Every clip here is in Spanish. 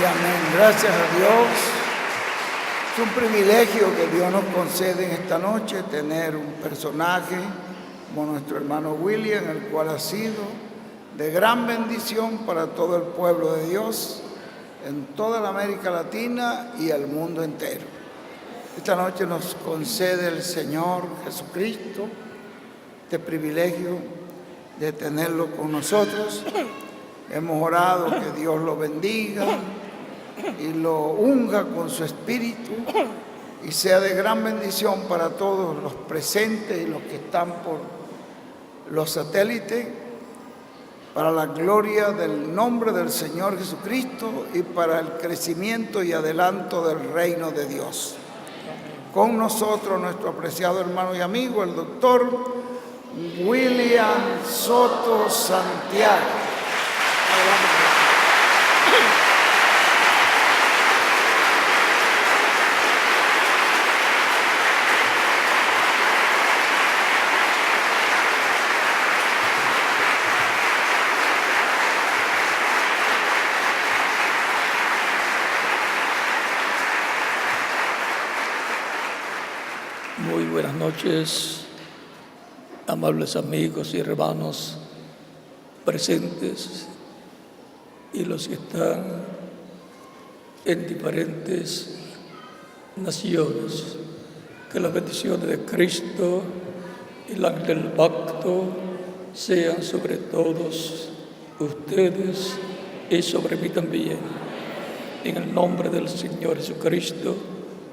amén. Gracias a Dios. Es un privilegio que Dios nos concede en esta noche tener un personaje como nuestro hermano William, el cual ha sido de gran bendición para todo el pueblo de Dios en toda la América Latina y el mundo entero. Esta noche nos concede el Señor Jesucristo este privilegio de tenerlo con nosotros. Hemos orado que Dios lo bendiga y lo unja con su espíritu y sea de gran bendición para todos los presentes y los que están por los satélites, para la gloria del nombre del Señor Jesucristo y para el crecimiento y adelanto del reino de Dios. Con nosotros nuestro apreciado hermano y amigo, el doctor William Soto Santiago. Muy buenas noches, amables amigos y hermanos presentes y los que están en diferentes naciones. Que las bendiciones de Cristo y el ángel del pacto sean sobre todos ustedes y sobre mí también. En el nombre del Señor Jesucristo.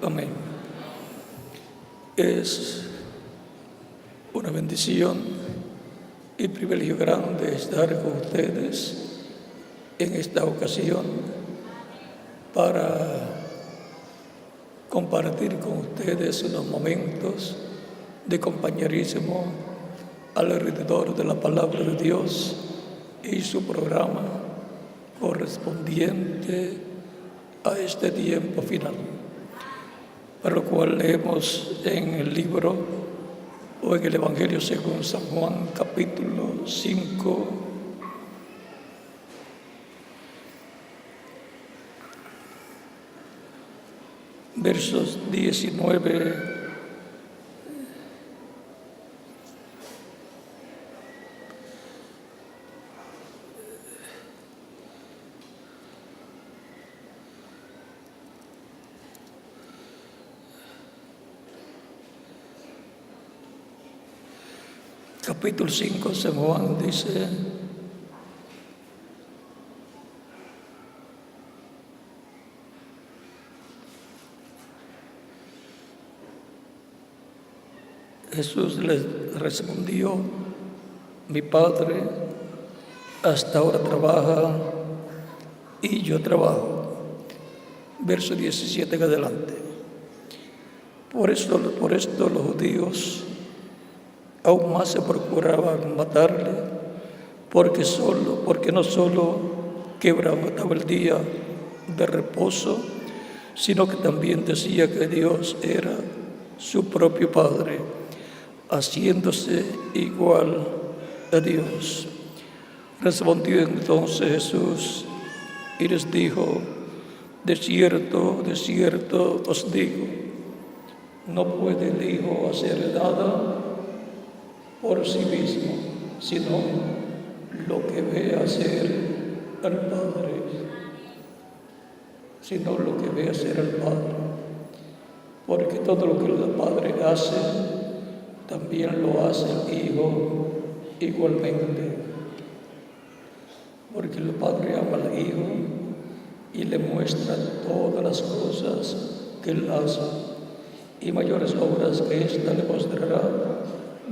Amén. Es una bendición y privilegio grande estar con ustedes en esta ocasión para compartir con ustedes unos momentos de compañerismo alrededor de la palabra de Dios y su programa correspondiente a este tiempo final, para lo cual leemos en el libro o en el Evangelio según San Juan, capítulo 5, versos 19 capítulo 5, San Juan dice: Jesús les respondió: mi Padre hasta ahora trabaja y yo trabajo. Verso 17 en adelante. Por esto los judíos aún más se procuraban matarle, porque no solo quebrantaba el día de reposo, sino que también decía que Dios era su propio Padre, haciéndose igual a Dios. Respondió entonces Jesús y les dijo: de cierto os digo, no puede el Hijo hacer nada por sí mismo, sino lo que ve hacer al Padre. Porque todo lo que el Padre hace, también lo hace el Hijo igualmente. Porque el Padre ama al Hijo y le muestra todas las cosas que Él hace, y mayores obras que ésta le mostrará,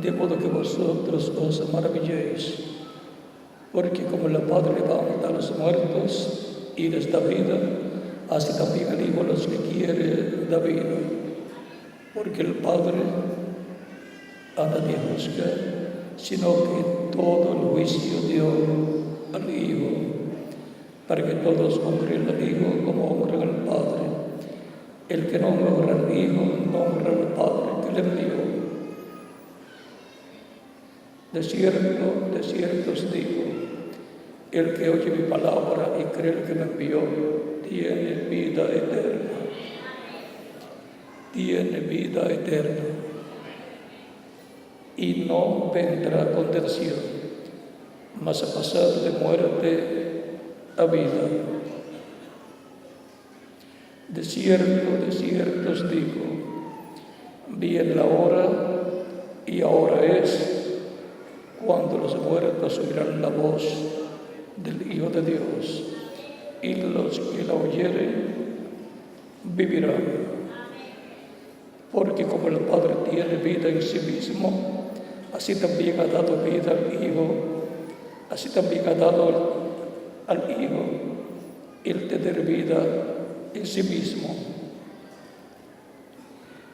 de modo que vosotros os maravilléis. Porque como el Padre levanta a los muertos y les da vida, así también el Hijo a los que quiere da vida. Porque el Padre a nadie juzga, sino que todo el juicio dio al Hijo, para que todos honren al Hijo como honran al Padre. El que no honra al Hijo no honra al Padre que le envió. De cierto os digo, el que oye mi palabra y cree el que me envió, tiene vida eterna. Tiene vida eterna. Y no vendrá a condenación, mas a pasar de muerte a vida. De cierto os digo, viene la hora, y ahora es, cuando los muertos oirán la voz del Hijo de Dios, y los que la oyeren vivirán. Porque como el Padre tiene vida en sí mismo, así también ha dado vida al Hijo, así también ha dado al Hijo el tener vida en sí mismo.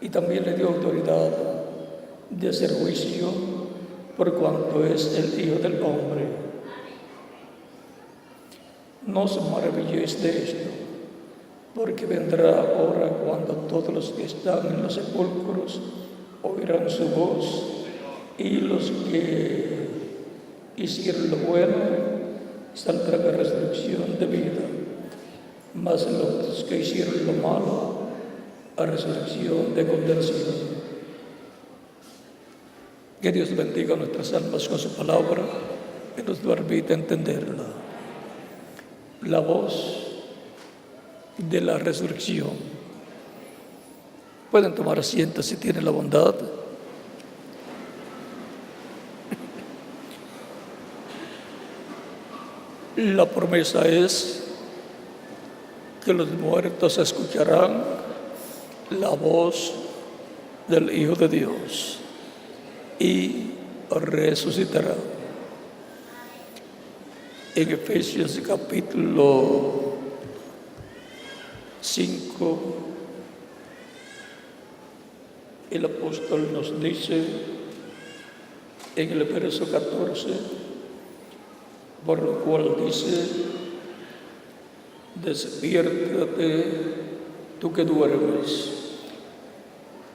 Y también le dio autoridad de hacer juicio por cuanto es el Hijo del Hombre. No os maravilléis de esto, porque vendrá hora cuando todos los que están en los sepulcros oirán su voz, y los que hicieron lo bueno saldrán a resurrección de vida, mas los que hicieron lo malo a resurrección de condenación. Que Dios bendiga nuestras almas con su palabra y nos permita entenderla. La voz de la resurrección. Pueden tomar asiento si tienen la bondad. La promesa es que los muertos escucharán la voz del Hijo de Dios y resucitarán. En Efesios capítulo 5, el apóstol nos dice en el verso 14, por lo cual dice: despiértate tú que duermes,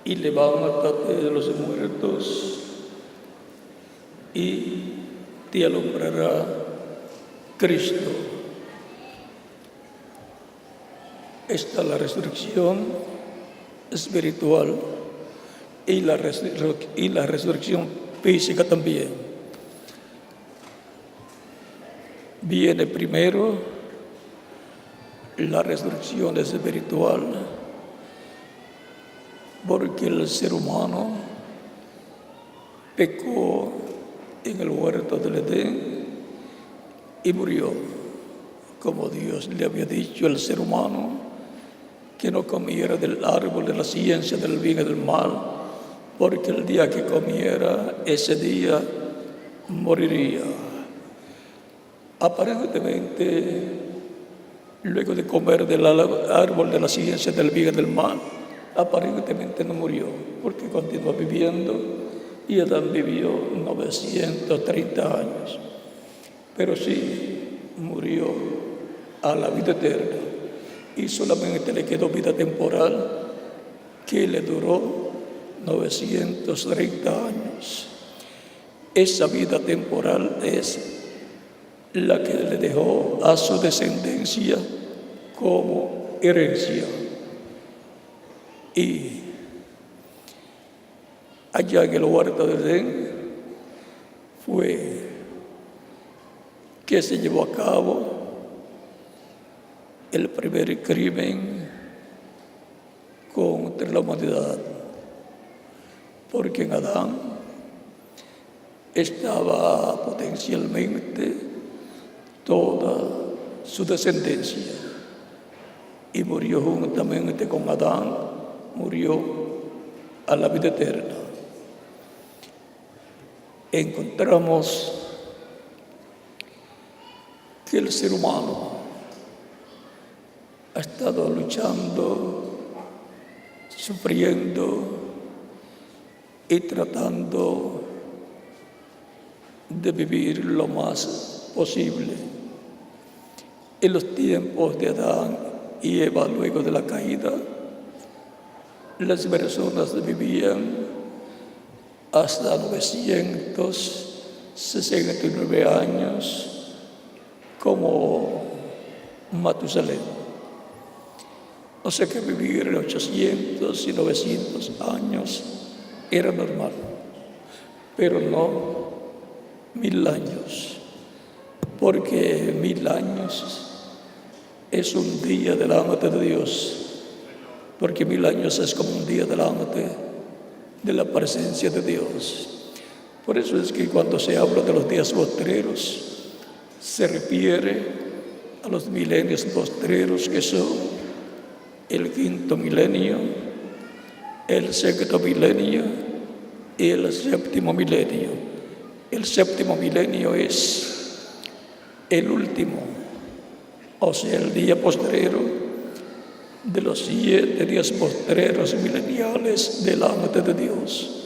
y levántate de los muertos, y te alumbrará Cristo. Esta es la resurrección espiritual y la resurrección física también. Viene primero la resurrección espiritual, porque el ser humano pecó en el huerto del Edén y murió, como Dios le había dicho al ser humano que no comiera del árbol de la ciencia del bien y del mal, porque el día que comiera, ese día moriría. Aparentemente, luego de comer del árbol de la ciencia del bien y del mal, aparentemente no murió, porque continuó viviendo, y Adán vivió 930 años. Pero sí murió a la vida eterna, y solamente le quedó vida temporal que le duró 930 años. Esa vida temporal es la que le dejó a su descendencia como herencia. Y allá en el huerto de Edén fue que se llevó a cabo el primer crimen contra la humanidad, porque en Adán estaba potencialmente toda su descendencia, y murió juntamente con Adán, murió a la vida eterna. Encontramos que el ser humano ha estado luchando, sufriendo y tratando de vivir lo más posible. En los tiempos de Adán y Eva, luego de la caída, las personas vivían hasta 969 años como Matusalén. O sea que vivir 800 y 900 años era normal, pero no 1000 años, porque 1000 años es un día delante de Dios, porque 1000 años es como un día delante de la presencia de Dios. Por eso es que cuando se habla de los días postreros, se refiere a los milenios postreros, que son el 5.º milenio, el 6.º milenio y el 7.º milenio. El 7.º milenio es el último, o sea, el día postrero de los 7 días postreros mileniales delante de Dios.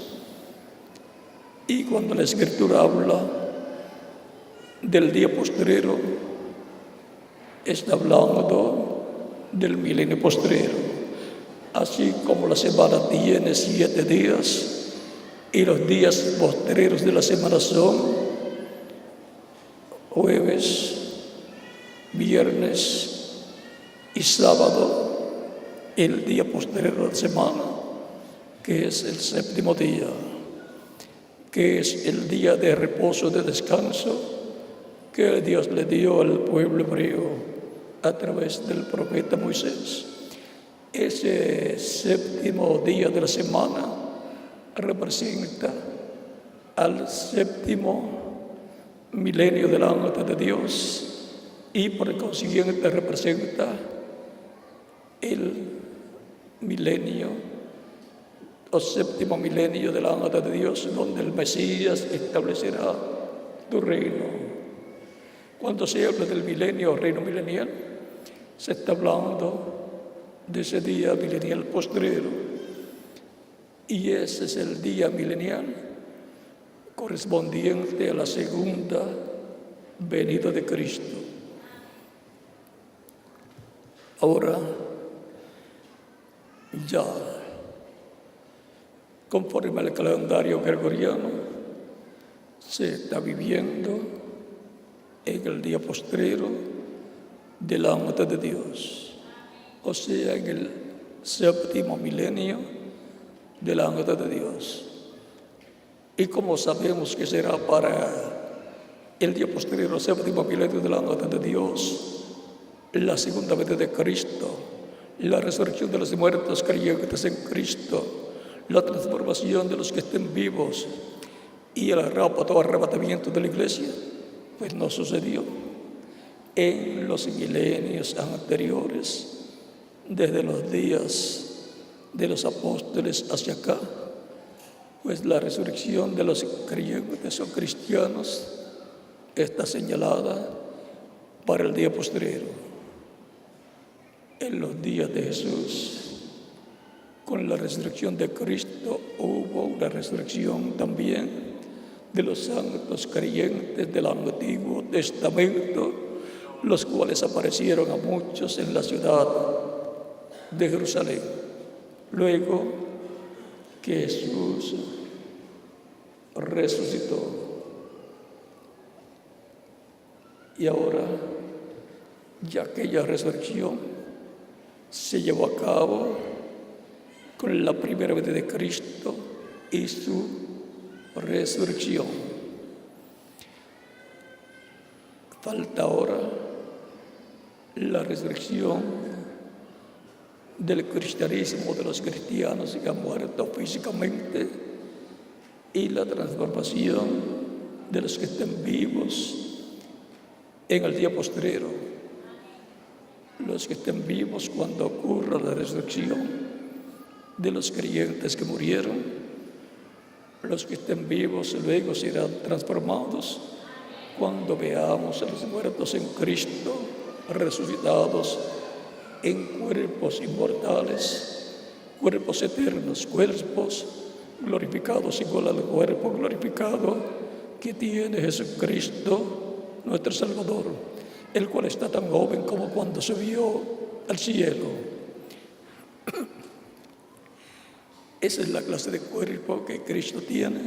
Y cuando la Escritura habla del día postrero, está hablando del milenio postrero. Así como la semana tiene 7 días y los días postreros de la semana son jueves, viernes y sábado, el día postrero de la semana, que es el 7.º día, que es el día de reposo, de descanso, que Dios le dio al pueblo hebreo a través del profeta Moisés. Ese 7.º día de la semana representa al 7.º milenio delante de Dios y por consiguiente representa el milenio o 7.º milenio delante de Dios, donde el Mesías establecerá tu reino. Cuando se habla del milenio o reino milenial, se está hablando de ese día milenial postrero. Y ese es el día milenial correspondiente a la segunda venida de Cristo. Ahora, ya conforme al calendario gregoriano, se está viviendo en el día postrero delante de Dios, o sea, en el 7.º milenio delante de Dios. Y como sabemos que será para el día postrero, 7.º milenio delante de Dios, la segunda venida de Cristo, la resurrección de los muertos creyentes en Cristo, la transformación de los que estén vivos y el rapto o arrebatamiento de la iglesia, pues no sucedió en los milenios anteriores, desde los días de los apóstoles hacia acá, pues la resurrección de los creyentes o cristianos está señalada para el día postrero. En los días de Jesús, con la resurrección de Cristo, hubo una resurrección también de los santos creyentes del Antiguo Testamento, los cuales aparecieron a muchos en la ciudad de Jerusalén. Luego que Jesús resucitó. Y ahora, ya aquella resurrección se llevó a cabo con la primera venida de Cristo y su resurrección. Falta ahora la resurrección del cristianismo, de los cristianos que han muerto físicamente, y la transformación de los que estén vivos en el día postrero, los que estén vivos cuando ocurra la resurrección de los creyentes que murieron, los que estén vivos luego serán transformados cuando veamos a los muertos en Cristo resucitados en cuerpos inmortales, cuerpos eternos, cuerpos glorificados igual al cuerpo glorificado que tiene Jesucristo, nuestro Salvador, el cual está tan joven como cuando subió al cielo. Esa es la clase de cuerpo que Cristo tiene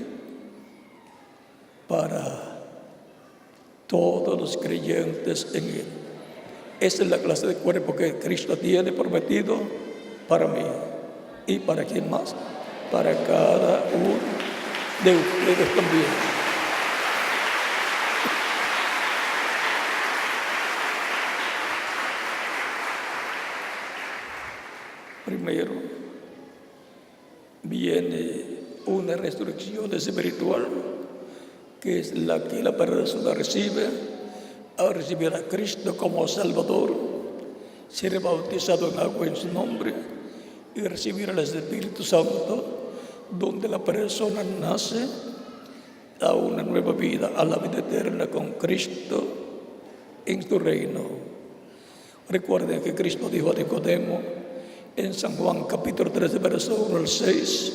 para todos los creyentes en Él. Esa es la clase de cuerpo que Cristo tiene prometido para mí. ¿Y para quién más? Para cada uno de ustedes también. Primero, viene una resurrección espiritual, que es la que la persona recibe al recibir a Cristo como Salvador, ser bautizado en agua en su nombre y recibir el Espíritu Santo, donde la persona nace a una nueva vida, a la vida eterna con Cristo en su reino. Recuerden que Cristo dijo a Nicodemo en San Juan capítulo 3, verso 1 al 6,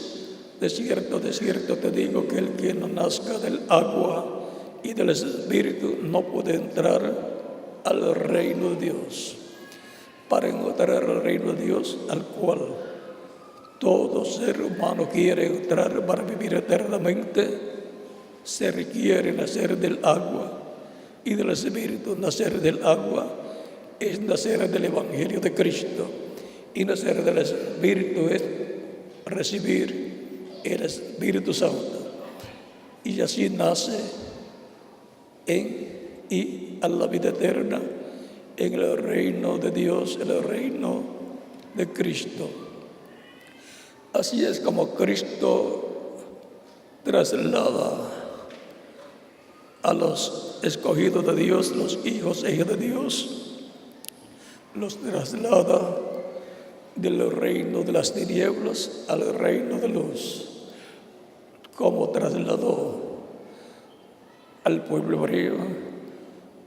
de cierto te digo que el que no nazca del agua y del Espíritu no puede entrar al reino de Dios. Para entrar al reino de Dios, al cual todo ser humano quiere entrar para vivir eternamente, se requiere nacer del agua y del Espíritu. Nacer del agua es nacer del Evangelio de Cristo, y nacer del Espíritu es recibir el Espíritu Santo. Y así nace a la vida eterna en el reino de Dios, en el reino de Cristo. Así es como Cristo traslada a los escogidos de Dios, los hijos e hijas de Dios, los traslada del reino de las tinieblas al reino de luz, como trasladó al pueblo hebreo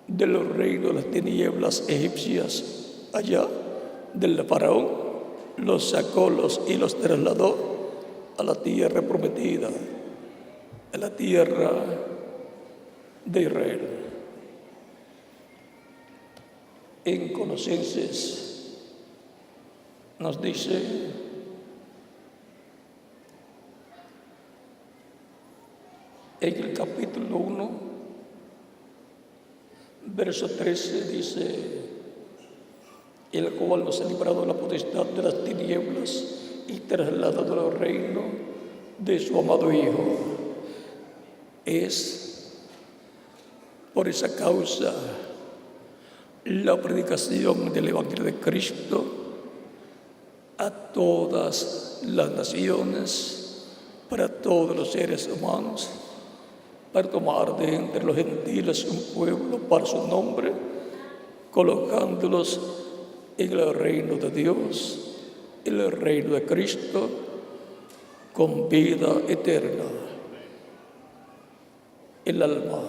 del reino de las tinieblas egipcias, allá del faraón, los sacó y los trasladó a la tierra prometida, a la tierra de Israel. En Colosenses nos dice: en el capítulo 1, verso 13, dice: el cual nos ha librado de la potestad de las tinieblas y trasladado al reino de su amado Hijo. Es por esa causa la predicación del Evangelio de Cristo a todas las naciones, para todos los seres humanos, para tomar de entre los gentiles un pueblo para su nombre, colocándolos en el reino de Dios, en el reino de Cristo, con vida eterna. El alma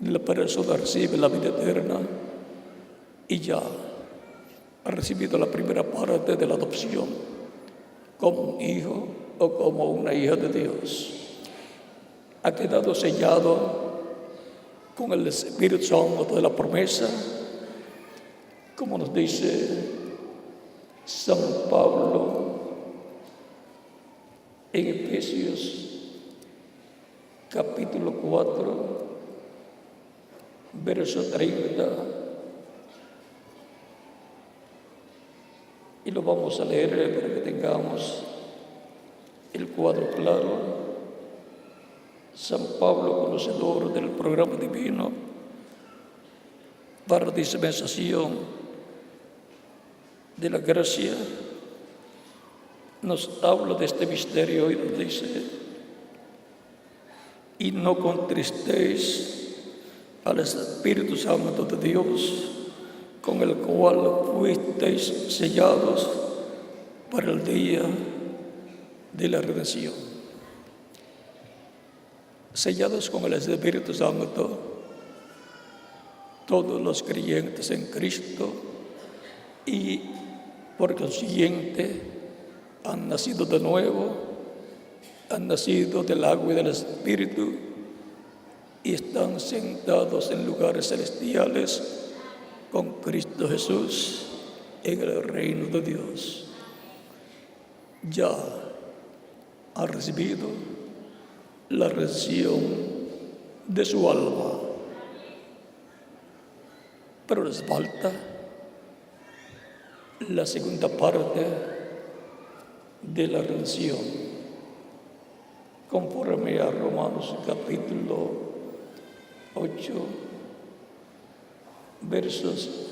de la persona recibe la vida eterna y ya ha recibido la primera parte de la adopción como un hijo o como una hija de Dios. Ha quedado sellado con el Espíritu Santo de la promesa, como nos dice San Pablo en Efesios capítulo 4, verso 30. Y lo vamos a leer para que tengamos el cuadro claro. San Pablo, conocedor del programa divino para dispensación de la gracia, nos habla de este misterio y nos dice: y no contristéis al Espíritu Santo de Dios, con el cual fuisteis sellados para el día de la redención. Sellados con el Espíritu Santo, todos los creyentes en Cristo, y por consiguiente han nacido de nuevo, han nacido del agua y del Espíritu, y están sentados en lugares celestiales con Cristo Jesús en el reino de Dios. Ya ha recibido la redención de su alma. pero les falta la segunda parte de la redención, conforme a Romanos capítulo 8, versos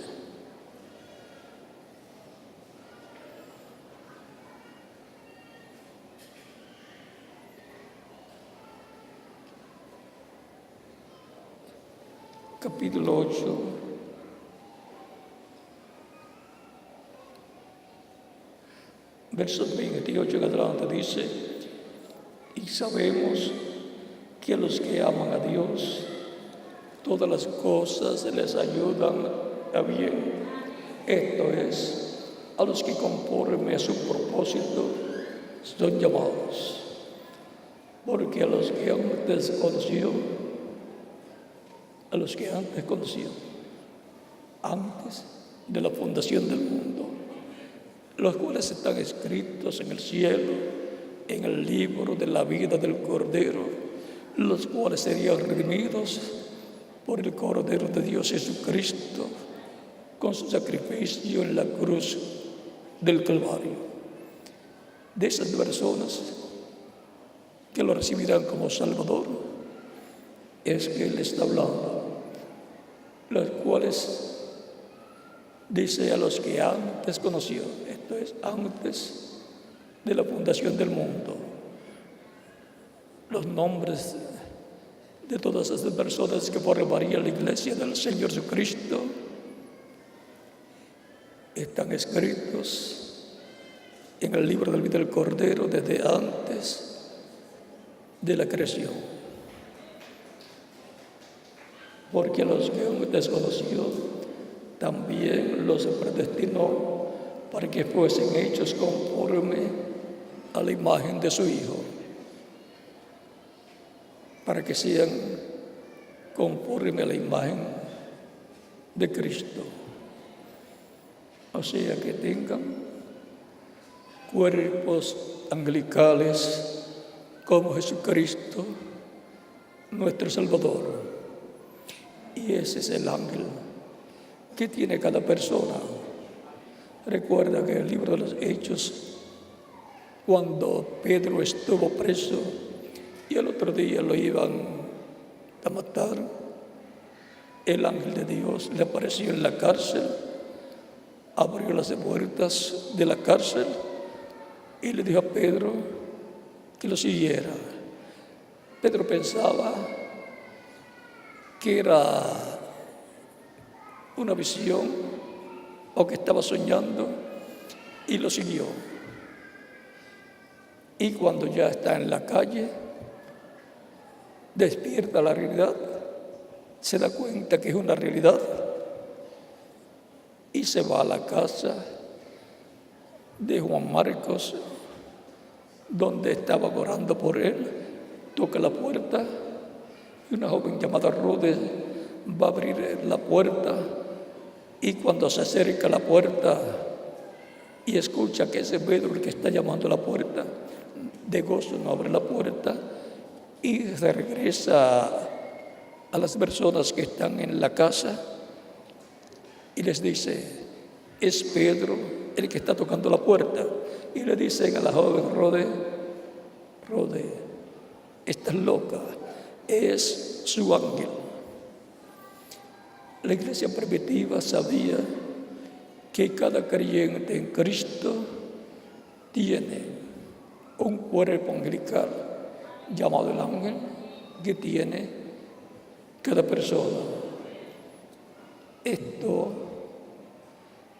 8, versos 28 en adelante dice: y sabemos que a los que aman a Dios, todas las cosas les ayudan a bien. Esto es, a los que conforme a su propósito son llamados. Porque a los que antes conoció, antes de la fundación del mundo, los cuales están escritos en el cielo, en el libro de la vida del Cordero, los cuales serían redimidos por el Cordero de Dios Jesucristo, con su sacrificio en la cruz del Calvario. De esas personas que lo recibirán como Salvador, es que Él está hablando, los cuales dice a los que antes conoció, esto es, antes de la fundación del mundo. Los nombres de todas esas personas que formarían la iglesia del Señor Jesucristo están escritos en el libro de la vida del Cordero desde antes de la creación. Porque a los que antes conoció, también los predestinó para que fuesen hechos conforme a la imagen de su Hijo, para que sean conforme a la imagen de Cristo. O sea, que tengan cuerpos angelicales como Jesucristo, nuestro Salvador. Y ese es el ángel que tiene cada persona. Recuerda que en el libro de los Hechos, cuando Pedro estuvo preso y el otro día lo iban a matar, el ángel de Dios le apareció en la cárcel, abrió las puertas de la cárcel y le dijo a Pedro que lo siguiera. Pedro pensaba que era una visión o que estaba soñando, y lo siguió. Y cuando ya está en la calle, despierta la realidad, se da cuenta que es una realidad y se va a la casa de Juan Marcos, donde estaba orando por él. Toca la puerta y una joven llamada Rude va a abrir la puerta, y cuando se acerca a la puerta y escucha que ese Pedro el que está llamando a la puerta, de gozo no abre la puerta y se regresa a las personas que están en la casa y les dice: es Pedro el que está tocando la puerta. Y le dicen a la joven Rode, estás loca, es su ángel. La iglesia primitiva sabía que cada creyente en Cristo tiene un cuerpo angelical llamado el ángel que tiene cada persona. Esto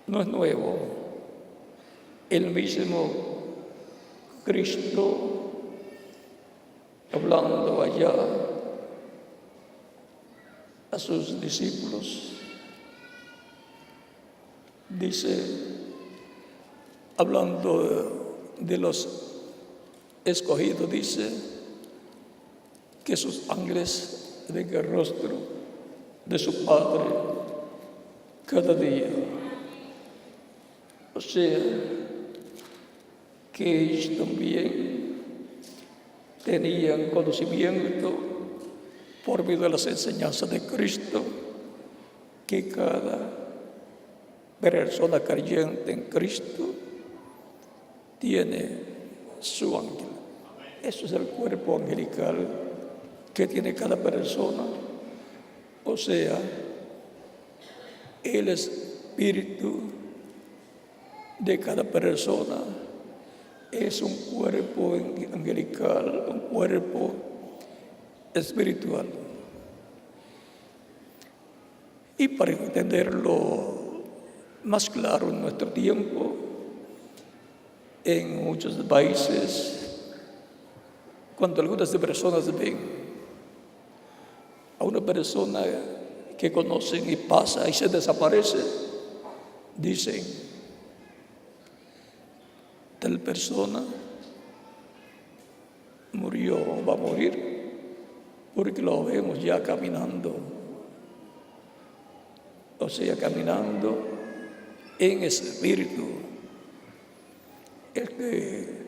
no es nuevo. El mismo Cristo, hablando allá a sus discípulos, dice, hablando de los escogidos, dice que sus ángeles ven el rostro de su Padre cada día. O sea, que ellos también tenían conocimiento por medio de las enseñanzas de Cristo que cada persona creyente en Cristo tiene su ángel. Eso es el cuerpo angelical que tiene cada persona. O sea, el espíritu de cada persona es un cuerpo angelical, un cuerpo espiritual. Y para entenderlo más claro en nuestro tiempo, en muchos países, cuando algunas personas ven a una persona que conocen y pasa y se desaparece, dicen, tal persona murió o va a morir porque lo vemos ya caminando, o sea, caminando en espíritu. Es que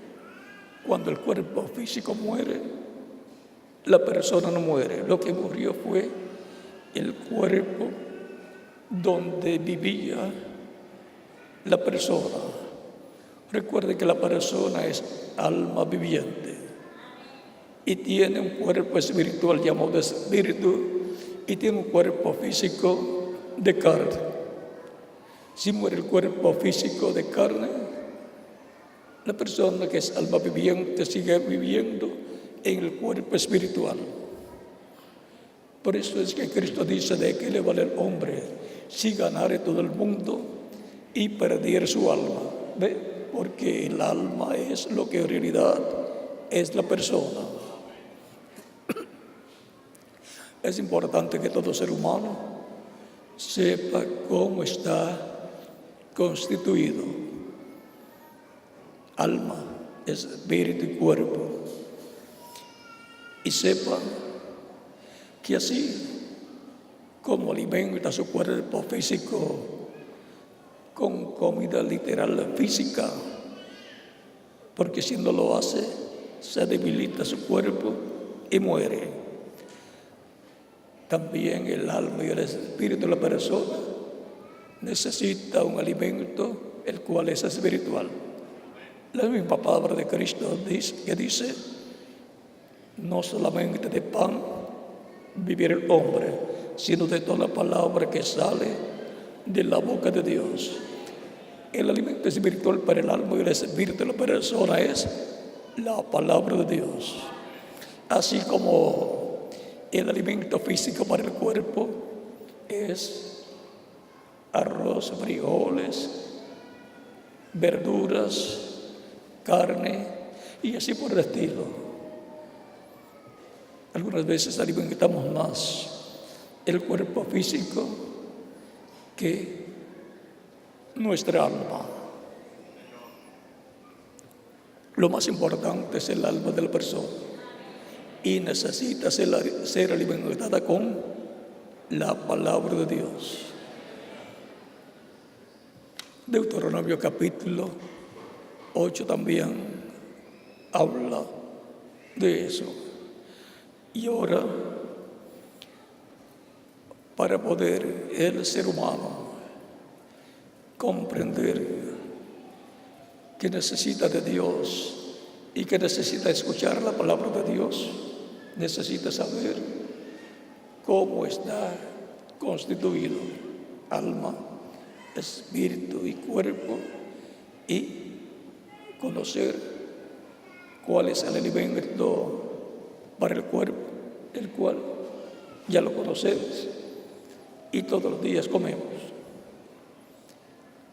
cuando el cuerpo físico muere, la persona no muere. Lo que murió fue el cuerpo donde vivía la persona. Recuerde que la persona es alma viviente y tiene un cuerpo espiritual llamado espíritu y tiene un cuerpo físico de carne. Si muere el cuerpo físico de carne, la persona que es alma viviente sigue viviendo en el cuerpo espiritual. Por eso es que Cristo dice: ¿de qué le vale el hombre si ganare todo el mundo y perdiere su alma? ¿Ve? Porque el alma es lo que en realidad es la persona. Es importante que todo ser humano sepa cómo está constituido: alma, espíritu y cuerpo. Y sepa que así como alimenta su cuerpo físico con comida literal física, porque si no lo hace, se debilita su cuerpo y muere. También el alma y el espíritu de la persona necesita un alimento, el cual es espiritual. La misma palabra de Cristo dice: no solamente de pan vivirá el hombre, sino de toda palabra que sale de la boca de Dios. El alimento espiritual para el alma y el espíritu de la persona es la palabra de Dios. Así como el alimento físico para el cuerpo es arroz, frijoles, verduras, carne y así por el estilo. Algunas veces alimentamos más el cuerpo físico que nuestra alma. Lo más importante es el alma de la persona y necesita ser alimentada con la palabra de Dios. Deuteronomio capítulo 8 también habla de eso. Y ahora, para poder el ser humano comprender que necesita de Dios y que necesita escuchar la palabra de Dios, necesita saber cómo está constituido alma, espíritu y cuerpo, y conocer cuál es el alimento para el cuerpo, el cual ya lo conocemos y todos los días comemos.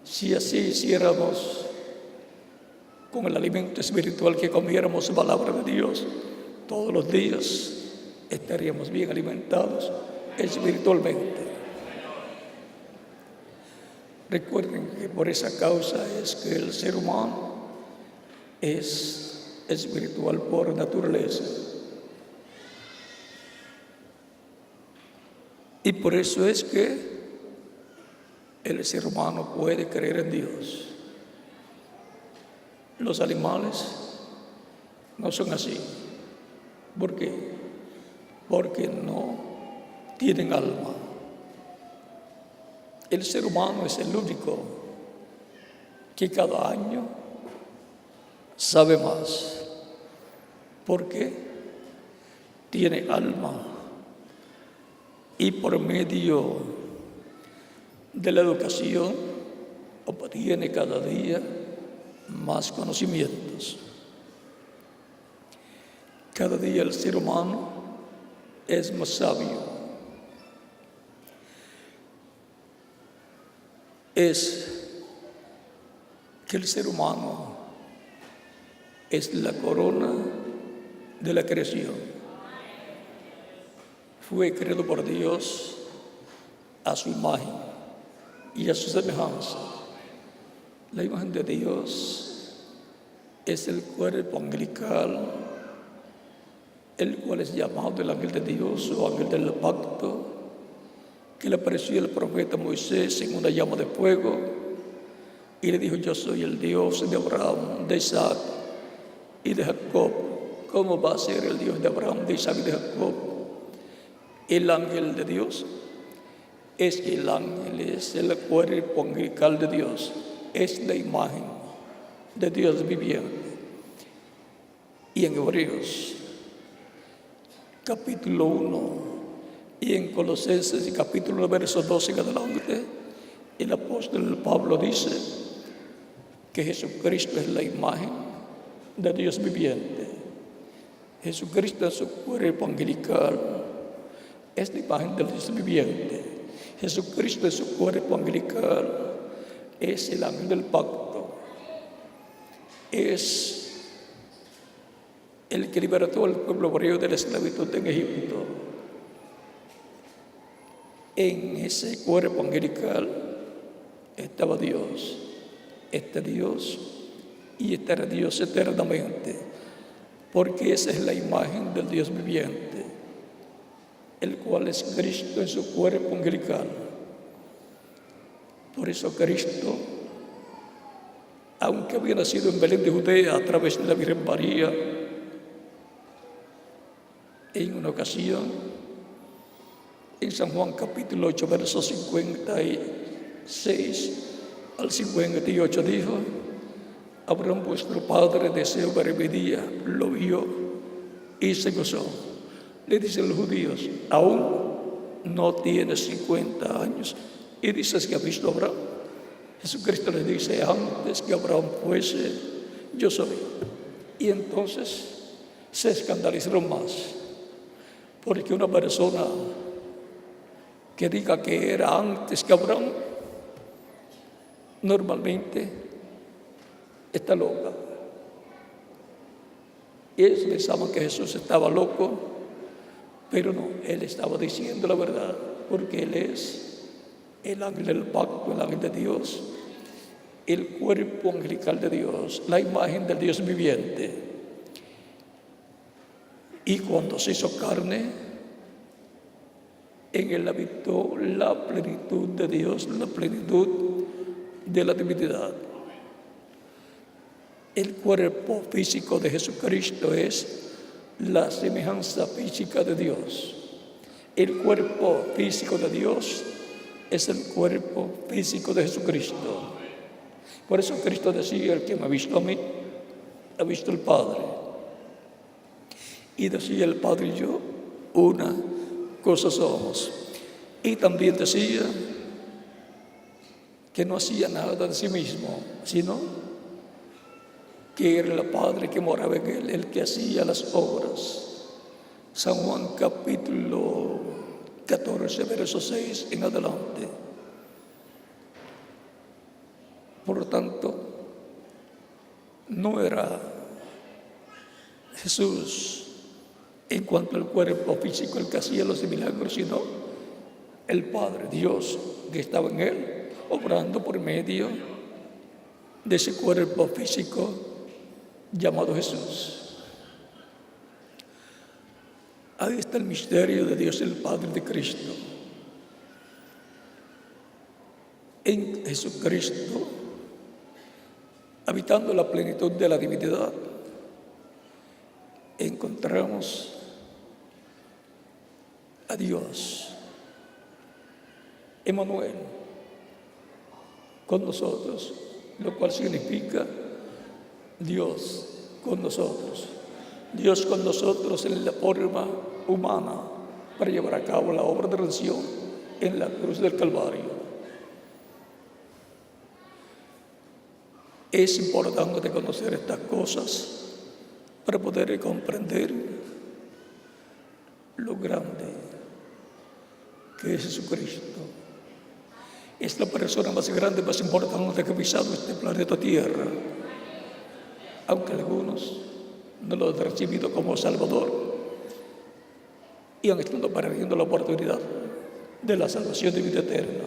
Si así hiciéramos con el alimento espiritual, que comiéramos la palabra de Dios todos los días, estaríamos bien alimentados espiritualmente. Recuerden que por esa causa es que el ser humano es espiritual por naturaleza. Y por eso es que el ser humano puede creer en Dios. Los animales no son así. ¿Por qué? Porque no tienen alma. el ser humano es el único que cada año sabe más, porque tiene alma y por medio de la educación obtiene cada día más conocimientos. Cada día el ser humano es más sabio. Es que el ser humano es la corona de la creación. Fue creado por Dios a su imagen y a su semejanza. La imagen de Dios es el cuerpo angelical, el cual es llamado el ángel de Dios o ángel del pacto, que le apareció el profeta Moisés en una llama de fuego y le dijo: yo soy el Dios de Abraham, de Isaac y de Jacob. ¿Cómo va a ser el Dios de Abraham, de Isaac y de Jacob el ángel de Dios? Es que el ángel es el cuerpo angelical de Dios, es la imagen de Dios viviente. Y en Hebreos capítulo 1 y en Colosenses capítulo verso 12 en adelante, el apóstol Pablo dice que Jesucristo es la imagen de Dios viviente. Jesucristo es su cuerpo angelical, es la imagen del Dios viviente. Jesucristo es su cuerpo angelical, es el ángel del pacto, es el que libertó al pueblo hebreo de la esclavitud en Egipto. En ese cuerpo angelical estaba Dios, está Dios y estará Dios eternamente, porque esa es la imagen del Dios viviente, el cual es Cristo en su cuerpo angelical. Por eso Cristo, aunque había nacido en Belén de Judea a través de la Virgen María, en una ocasión, en San Juan capítulo 8, versos 56 al 58 dijo: Abraham vuestro padre deseó ver mi día, lo vio y se gozó. Le dicen los judíos: aún no tienes 50 años y dices que has visto a Abraham. Jesucristo les dice: antes que Abraham fuese, yo soy. Y entonces se escandalizaron más, porque una persona que diga que era antes que Abraham, normalmente está loca. Ellos pensaban que Jesús estaba loco, pero no, Él estaba diciendo la verdad, porque Él es el ángel del pacto, el ángel de Dios, el cuerpo angelical de Dios, la imagen del Dios viviente. Y cuando se hizo carne, en Él habitó la plenitud de Dios, la plenitud de la divinidad. El cuerpo físico de Jesucristo es la semejanza física de Dios. El cuerpo físico de Dios es el cuerpo físico de Jesucristo. Por eso Cristo decía: el que me ha visto a mí, ha visto al Padre. Y decía: el Padre y yo, una cosa somos. Y también decía que no hacía nada de sí mismo, sino que era el Padre que moraba en Él, el que hacía las obras. San Juan capítulo 14, verso 6 en adelante. Por lo tanto, no era Jesús en cuanto al cuerpo físico el que hacía los milagros, sino el Padre, Dios, que estaba en Él, obrando por medio de ese cuerpo físico llamado Jesús. Ahí está el misterio de Dios el Padre de Cristo. En Jesucristo, habitando la plenitud de la divinidad, encontramos a Dios, Emmanuel, con nosotros, lo cual significa Dios con nosotros. Dios con nosotros en la forma humana para llevar a cabo la obra de redención en la cruz del Calvario. Es importante conocer estas cosas para poder comprender lo grande que es Jesucristo. Es la persona más grande, más importante que ha pisado este planeta Tierra, aunque algunos no lo han recibido como Salvador y han estado perdiendo la oportunidad de la salvación de vida eterna.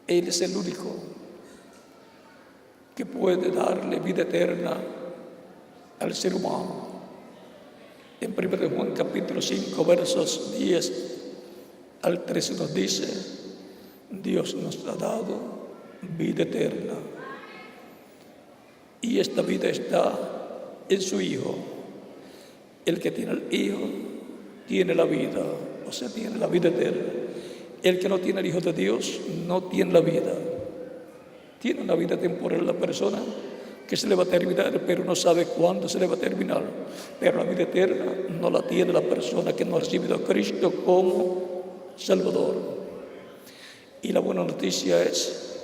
Él es el único que puede darle vida eterna al ser humano. En 1 Juan capítulo 5, versos 10 al 13 nos dice: Dios nos ha dado vida eterna, y esta vida está en su Hijo. El que tiene el Hijo tiene la vida, o sea, tiene la vida eterna. El que no tiene el Hijo de Dios no tiene la vida. Tiene una vida temporal la persona que se le va a terminar, pero no sabe cuándo se le va a terminar. Pero la vida eterna no la tiene la persona que no ha recibido a Cristo como Salvador. Y la buena noticia es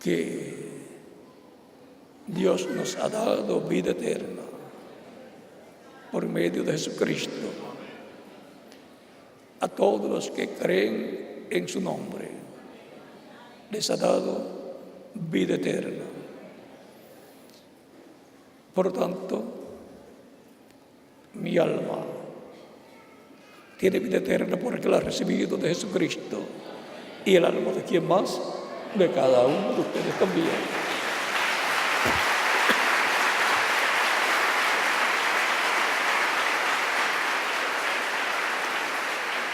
que Dios nos ha dado vida eterna por medio de Jesucristo a todos los que creen en su nombre. Les ha dado vida eterna. Por tanto, mi alma tiene vida eterna porque la ha recibido de Jesucristo. Y el alma de quién más, de cada uno de ustedes también.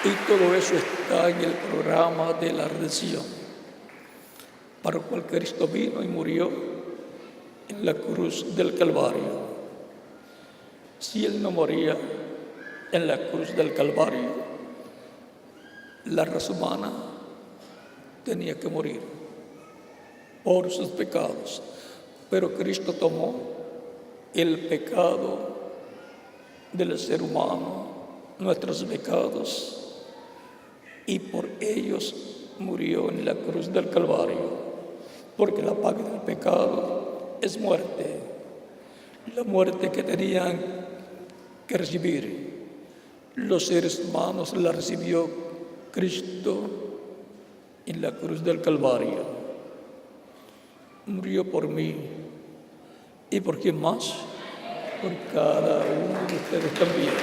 Y todo eso está en el programa de la redención, para el cual Cristo vino y murió en la cruz del Calvario. Si Él no moría en la cruz del Calvario, la raza humana tenía que morir por sus pecados. Pero Cristo tomó el pecado del ser humano, nuestros pecados, y por ellos murió en la cruz del Calvario, porque la paga del pecado es muerte. La muerte que tenían que recibir los seres humanos la recibió Cristo en la cruz del Calvario. Murió por mí. ¿Y por quién más? Por cada uno de ustedes también.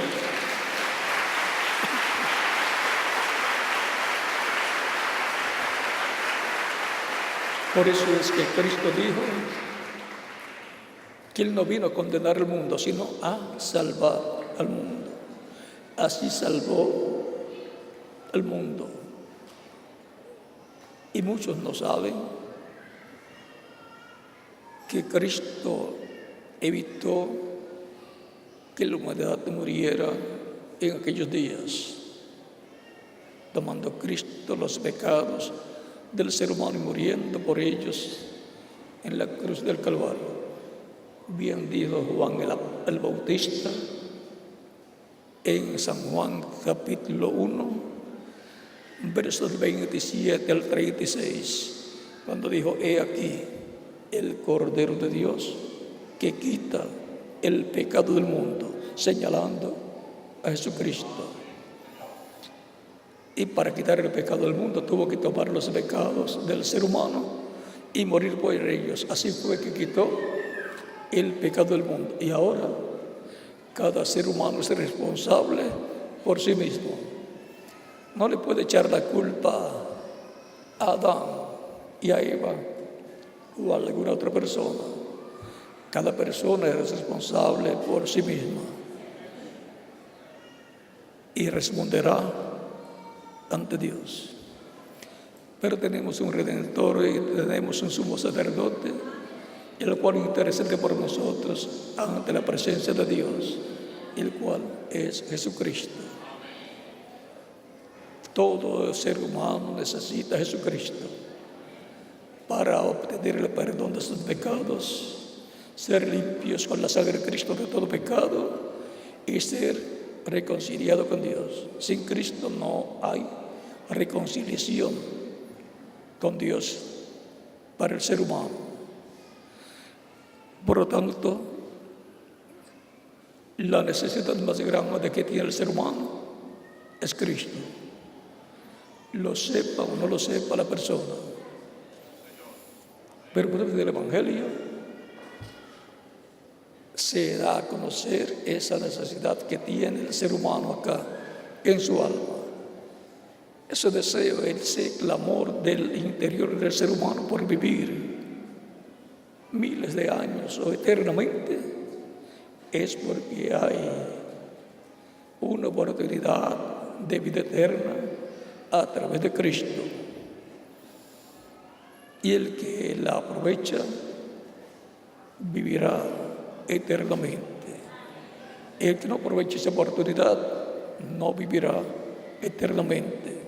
Por eso es que Cristo dijo que Él no vino a condenar al mundo, sino a salvar al mundo. Así salvó al mundo. Y muchos no saben que Cristo evitó que la humanidad muriera en aquellos días, tomando Cristo los pecados del ser humano y muriendo por ellos en la cruz del Calvario. Bien dijo Juan el Bautista en San Juan capítulo 1, versos 27 al 36, cuando dijo: he aquí el Cordero de Dios que quita el pecado del mundo, señalando a Jesucristo. Y para quitar el pecado del mundo tuvo que tomar los pecados del ser humano y morir por ellos. Así fue que quitó el pecado del mundo. Y ahora cada ser humano es responsable por sí mismo. No le puede echar la culpa a Adán y a Eva o a alguna otra persona. Cada persona es responsable por sí misma y responderá ante Dios. Pero tenemos un Redentor y tenemos un sumo sacerdote, el cual intercede por nosotros ante la presencia de Dios, el cual es Jesucristo. Todo ser humano necesita a Jesucristo para obtener el perdón de sus pecados, ser limpios con la sangre de Cristo de todo pecado y ser reconciliado con Dios. Sin Cristo no hay reconciliación con Dios para el ser humano. Por lo tanto, la necesidad más grande que tiene el ser humano es Cristo. Lo sepa o no lo sepa la persona. Pero por medio del Evangelio se da a conocer esa necesidad que tiene el ser humano acá en su alma. Ese deseo, ese clamor del interior del ser humano por vivir miles de años o eternamente, es porque hay una oportunidad de vida eterna a través de Cristo. Y el que la aprovecha vivirá eternamente. El que no aprovecha esa oportunidad no vivirá eternamente.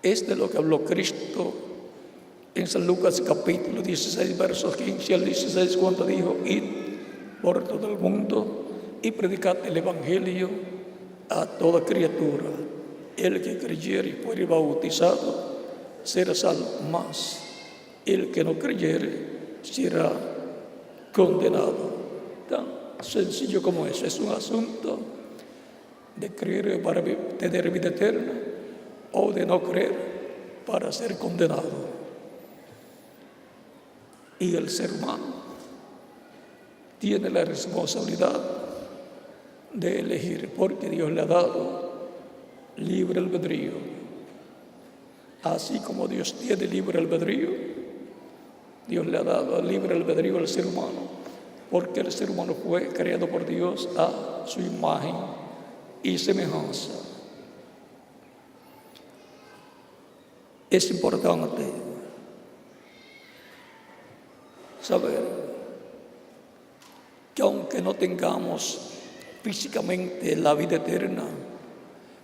Es de lo que habló Cristo en San Lucas capítulo 16, versos 15 al 16, cuando dijo: id por todo el mundo y predicad el Evangelio a toda criatura. El que creyere y fuere bautizado será salvo, mas el que no creyere será condenado. Tan sencillo como eso. Es un asunto de creer para tener vida eterna o de no creer para ser condenado. Y el ser humano tiene la responsabilidad de elegir, porque Dios le ha dado libre albedrío. Así como Dios tiene libre albedrío, Dios le ha dado libre albedrío al ser humano, porque el ser humano fue creado por Dios a su imagen y semejanza. Es importante saber que aunque no tengamos físicamente la vida eterna,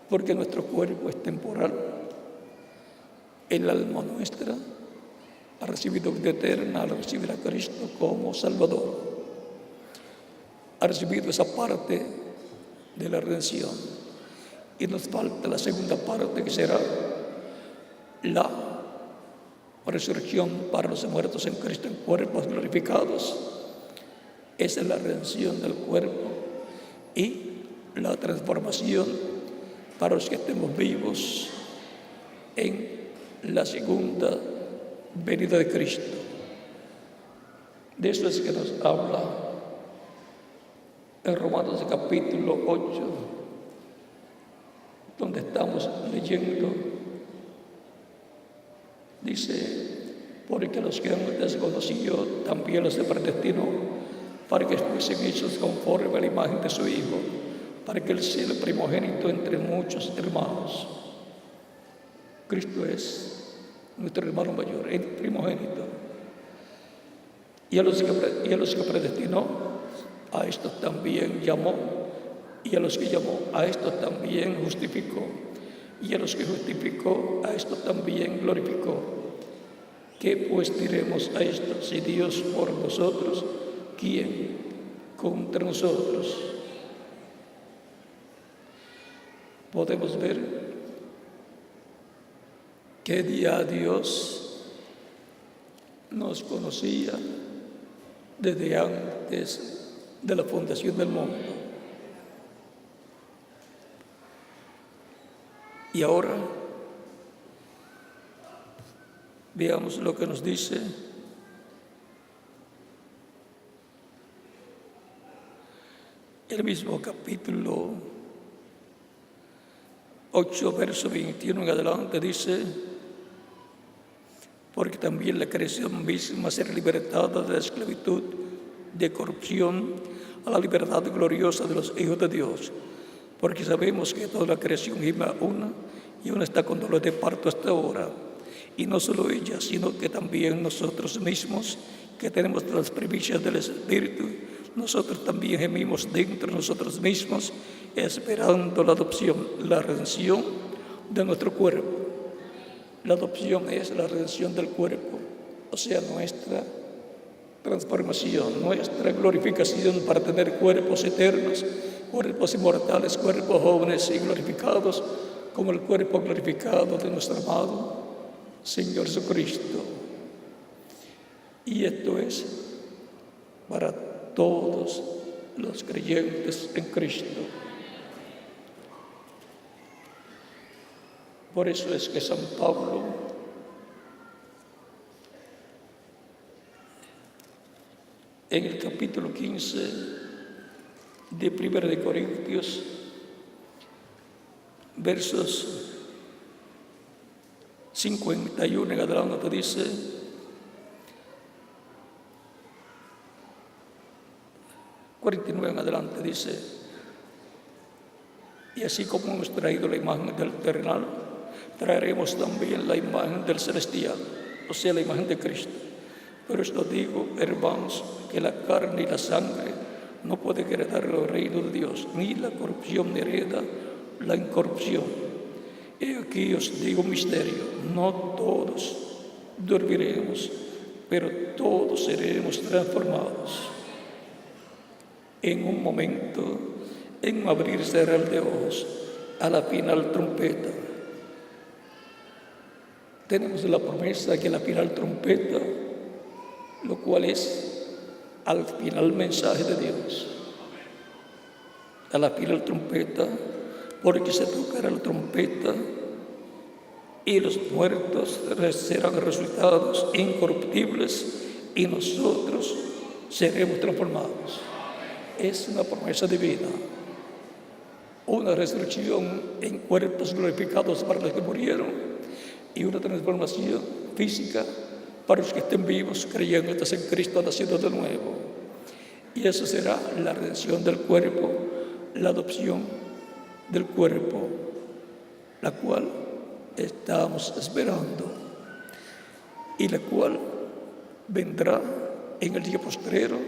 porque nuestro cuerpo es temporal, el alma nuestra ha recibido vida eterna al recibir a Cristo como Salvador. Ha recibido esa parte de la redención. Y nos falta la segunda parte, que será la resurrección para los muertos en Cristo en cuerpos glorificados. Esa es la redención del cuerpo y la transformación para los que estemos vivos en la segunda venida de Cristo. De eso es que nos habla en Romanos capítulo 8, donde estamos leyendo. Dice: porque los que antes conoció también los predestinó para que fuesen hechos conforme a la imagen de su Hijo, para que Él sea el primogénito entre muchos hermanos. Cristo es nuestro hermano mayor, el primogénito. Y a los que predestinó, a estos también llamó. Y a los que llamó, a estos también justificó. Y a los que justificó, a estos también glorificó. ¿Qué pues diremos a esto? Si Dios por nosotros, ¿quién contra nosotros? Podemos ver que ya Dios nos conocía desde antes de la fundación del mundo. Y ahora veamos lo que nos dice el mismo capítulo 8, verso 21 en adelante. Dice: porque también la creación misma será libertada de la esclavitud de corrupción a la libertad gloriosa de los hijos de Dios. Porque sabemos que toda la creación gime a una, y una está con dolor de parto hasta ahora. Y no solo ella, sino que también nosotros mismos, que tenemos las primicias del Espíritu, nosotros también gemimos dentro de nosotros mismos, esperando la adopción, la redención de nuestro cuerpo. La adopción es la redención del cuerpo, o sea, nuestra transformación, nuestra glorificación para tener cuerpos eternos, cuerpos inmortales, cuerpos jóvenes y glorificados, como el cuerpo glorificado de nuestro amado Señor Jesucristo. Y esto es para todos los creyentes en Cristo. Por eso es que San Pablo en el capítulo 15 de 1 de Corintios, versos 51 en adelante, dice: "49 en adelante dice: y así como hemos traído la imagen del terrenal, traeremos también la imagen del celestial, o sea, la imagen de Cristo. Pero esto digo, hermanos, que la carne y la sangre no pueden heredar el reino de Dios, ni la corrupción hereda la incorrupción. He aquí os digo un misterio: no todos dormiremos, pero todos seremos transformados. En un momento, en un abrir y cerrar de ojos, a la final trompeta". Tenemos la promesa que la final trompeta, lo cual es al final mensaje de Dios. A la final trompeta, porque se tocará la trompeta y los muertos serán resucitados incorruptibles y nosotros seremos transformados. Es una promesa divina, una resurrección en cuerpos glorificados para los que murieron y una transformación física para los que estén vivos creyendo en Cristo nacido de nuevo. Y eso será la redención del cuerpo, la adopción del cuerpo, la cual estamos esperando y la cual vendrá en el día postrero,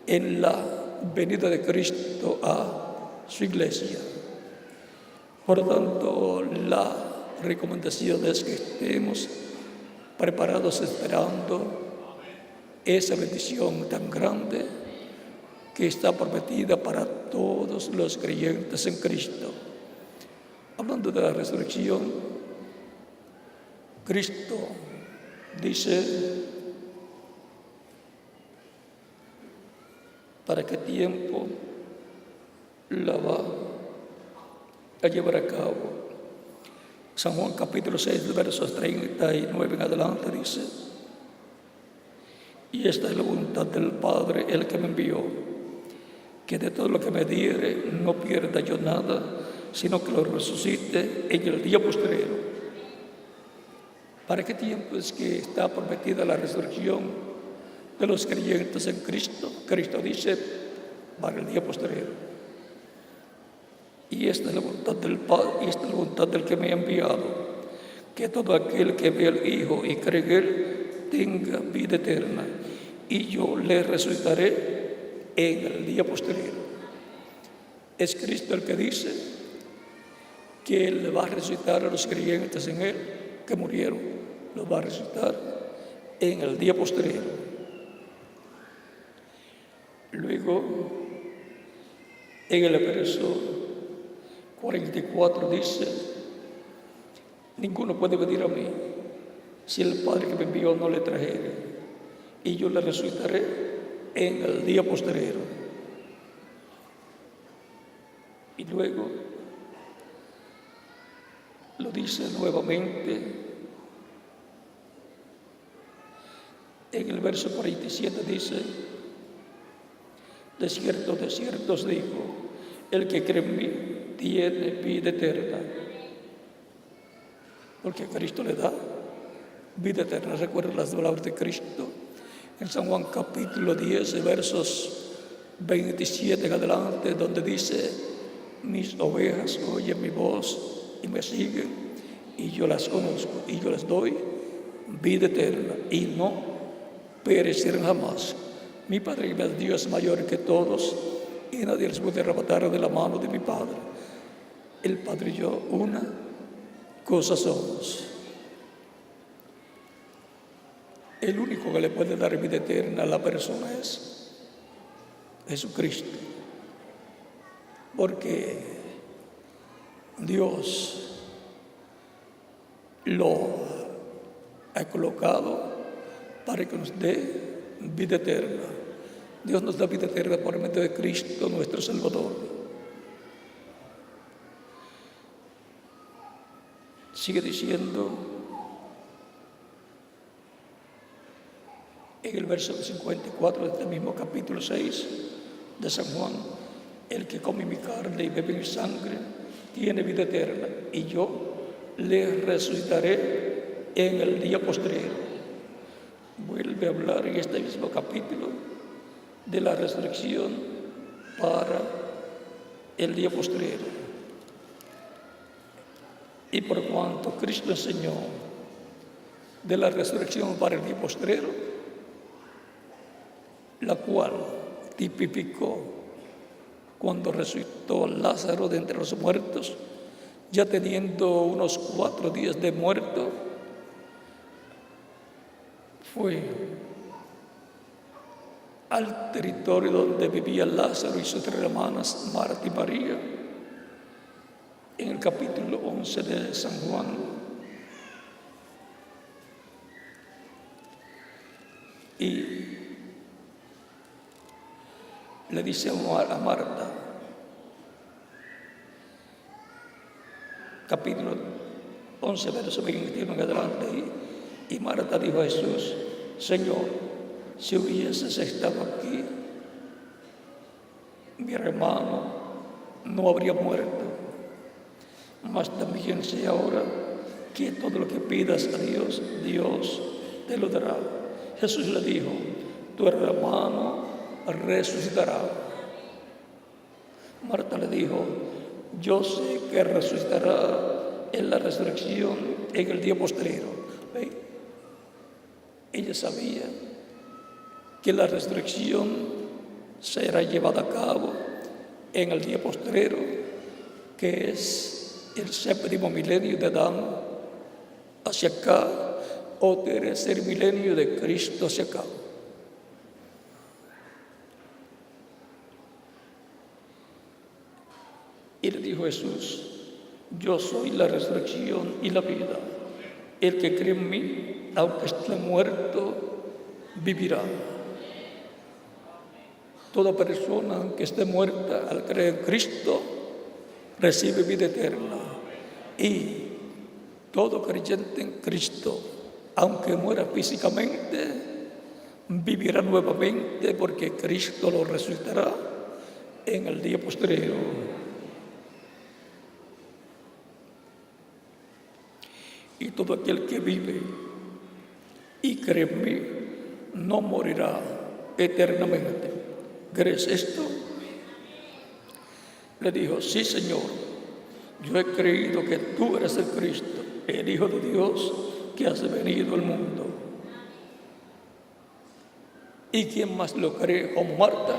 en la venida de Cristo a su iglesia. Por lo tanto, la recomendación es que estemos preparados esperando esa bendición tan grande que está prometida para todos los creyentes en Cristo. Hablando de la resurrección, Cristo dice: ¿para qué tiempo la va a llevar a cabo? San Juan capítulo 6, versos 39 en adelante dice: y esta es la voluntad del Padre, el que me envió, que de todo lo que me diere no pierda yo nada, sino que lo resucite en el día postrero. ¿Para qué tiempo es que está prometida la resurrección de los creyentes en Cristo? Cristo dice: para el día postrero. Y esta es la voluntad del Padre, y esta es la voluntad del que me ha enviado, que todo aquel que ve al Hijo y cree en Él tenga vida eterna, y yo le resucitaré en el día postrero. Es Cristo el que dice que Él va a resucitar a los creyentes en Él que murieron, los va a resucitar en el día postrero. Luego, en el verso 44 dice: ninguno puede venir a mí si el Padre que me envió no le trajere, y yo le resucitaré en el día postrero. Y luego lo dice nuevamente en el verso 47, dice: de cierto os digo, el que cree en mí tiene vida eterna. Porque Cristo le da vida eterna. Recuerden las palabras de Cristo en San Juan capítulo 10, versos 27 en adelante, donde dice: mis ovejas oyen mi voz y me siguen, y yo las conozco, y yo les doy vida eterna, y no perecerán jamás. Mi Padre y Dios es mayor que todos, y nadie les puede arrebatar de la mano de mi Padre. El Padre y yo, una cosas somos. El único que le puede dar vida eterna a la persona es Jesucristo, porque Dios lo ha colocado para que nos dé vida eterna. Dios nos da vida eterna por medio de Cristo, nuestro Salvador. Sigue diciendo en el verso 54 de este mismo capítulo 6 de San Juan: el que come mi carne y bebe mi sangre tiene vida eterna, y yo le resucitaré en el día postrero. Vuelve a hablar en este mismo capítulo de la resurrección para el día postrero. Y por cuanto Cristo enseñó de la resurrección para el día postrero, la cual tipificó cuando resucitó a Lázaro de entre los muertos, ya teniendo unos 4 días de muerto, fue al territorio donde vivía Lázaro y sus 3 hermanas, Marta y María, en el capítulo 11 de San Juan. Y le dice a Marta, capítulo 11, verso 21 en adelante, y Marta dijo a Jesús: Señor, si hubieses estado aquí, mi hermano no habría muerto. Mas también sé ahora que todo lo que pidas a Dios, Dios te lo dará. Jesús le dijo: tu hermano resucitará. Marta le dijo: yo sé que resucitará en la resurrección en el día postrero. ¿Ve? Ella sabía que la resurrección será llevada a cabo en el día postrero, que es el 7º milenio de Adán hacia acá, o tercer milenio de Cristo hacia acá. Y le dijo Jesús: yo soy la resurrección y la vida. El que cree en mí, aunque esté muerto, vivirá. Toda persona que esté muerta al creer en Cristo recibe vida eterna. Y todo creyente en Cristo, aunque muera físicamente, vivirá nuevamente, porque Cristo lo resucitará en el día postrero. Y todo aquel que vive y cree en mí no morirá eternamente. ¿Crees esto? Le dijo: sí, Señor, yo he creído que tú eres el Cristo, el Hijo de Dios, que has venido al mundo. ¿Y quién más lo cree como Marta?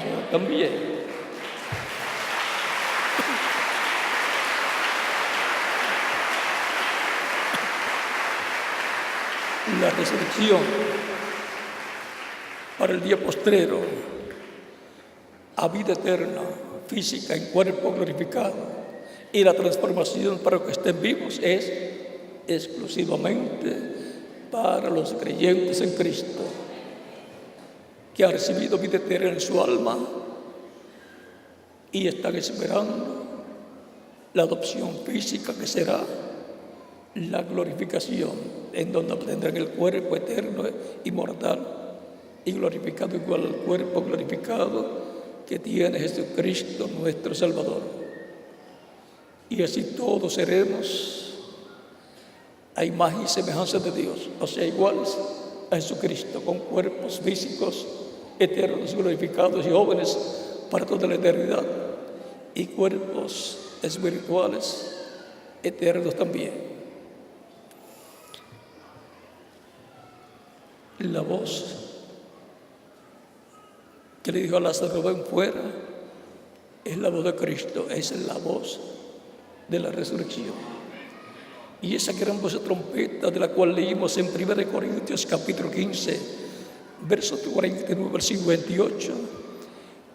Yo también. La resurrección para el día postrero a vida eterna, física, en cuerpo glorificado, y la transformación para que estén vivos es exclusivamente para los creyentes en Cristo, que han recibido vida eterna en su alma y están esperando la adopción física, que será la glorificación, en donde obtendrán el cuerpo eterno, inmortal y glorificado, igual al cuerpo glorificado que tiene Jesucristo nuestro Salvador. Y así todos seremos a imagen y semejanza de Dios, o sea, iguales a Jesucristo, con cuerpos físicos eternos, glorificados y jóvenes para toda la eternidad, y cuerpos espirituales eternos también. La voz que le dijo a Lázaro: ven fuera, es la voz de Cristo, es la voz de la resurrección. Y esa gran voz de trompeta de la cual leímos en 1 Corintios capítulo 15, verso 49 al 58,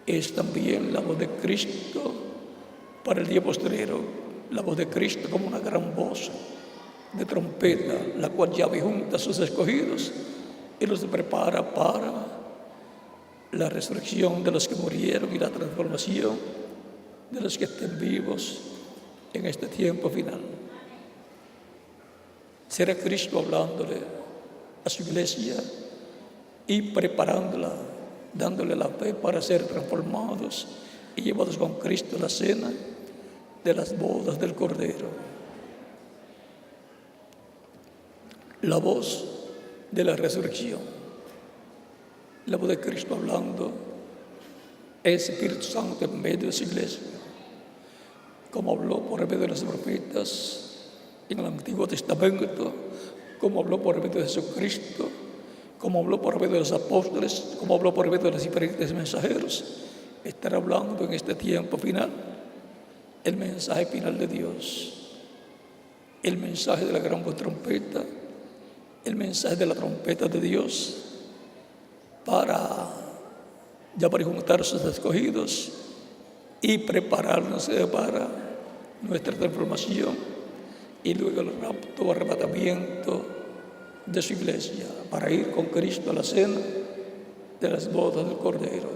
es también la voz de Cristo para el día postrero, la voz de Cristo como una gran voz de trompeta, la cual llama junta a sus escogidos y los prepara para la resurrección de los que murieron y la transformación de los que estén vivos en este tiempo final. Será Cristo hablándole a su iglesia y preparándola, dándole la fe para ser transformados y llevados con Cristo a la cena de las bodas del Cordero. La voz de la resurrección, la voz de Cristo hablando, es Espíritu Santo en medio de su iglesia, como habló por medio de los profetas en el Antiguo Testamento, como habló por medio de Jesucristo, como habló por medio de los apóstoles, como habló por medio de los diferentes mensajeros. Estará hablando en este tiempo final el mensaje final de Dios, el mensaje de la gran voz trompeta, el mensaje de la trompeta de Dios para llamar y juntar a sus escogidos y prepararnos para nuestra transformación y luego el rapto o arrebatamiento de su iglesia para ir con Cristo a la cena de las bodas del Cordero.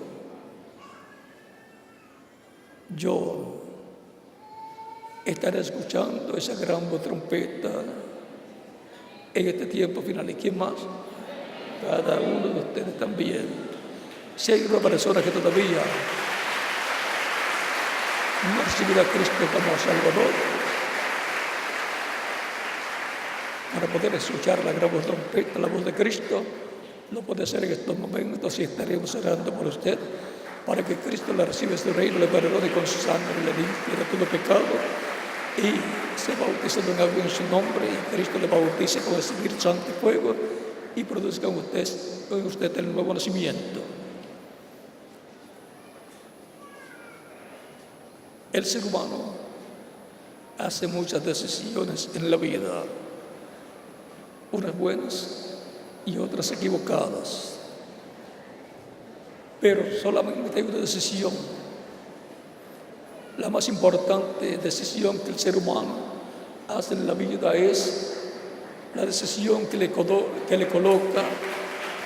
Yo estaré escuchando esa gran voz trompeta en este tiempo final. ¿Y quién más? Cada uno de ustedes también. Si hay una persona que todavía no ha recibido a Cristo como Salvador, para poder escuchar la gran voz trompeta, la voz de Cristo, lo puede hacer en estos momentos y estaremos orando por usted para que Cristo le reciba en su reino, le perdone con su sangre, le limpie de todo pecado y se bautice de nuevo en su nombre y Cristo le bautice con el Espíritu Santo y fuego y produzca en usted el nuevo nacimiento. El ser humano hace muchas decisiones en la vida, unas buenas y otras equivocadas, pero solamente hay una decisión, la más importante decisión que el ser humano hace en la vida es la decisión que le coloca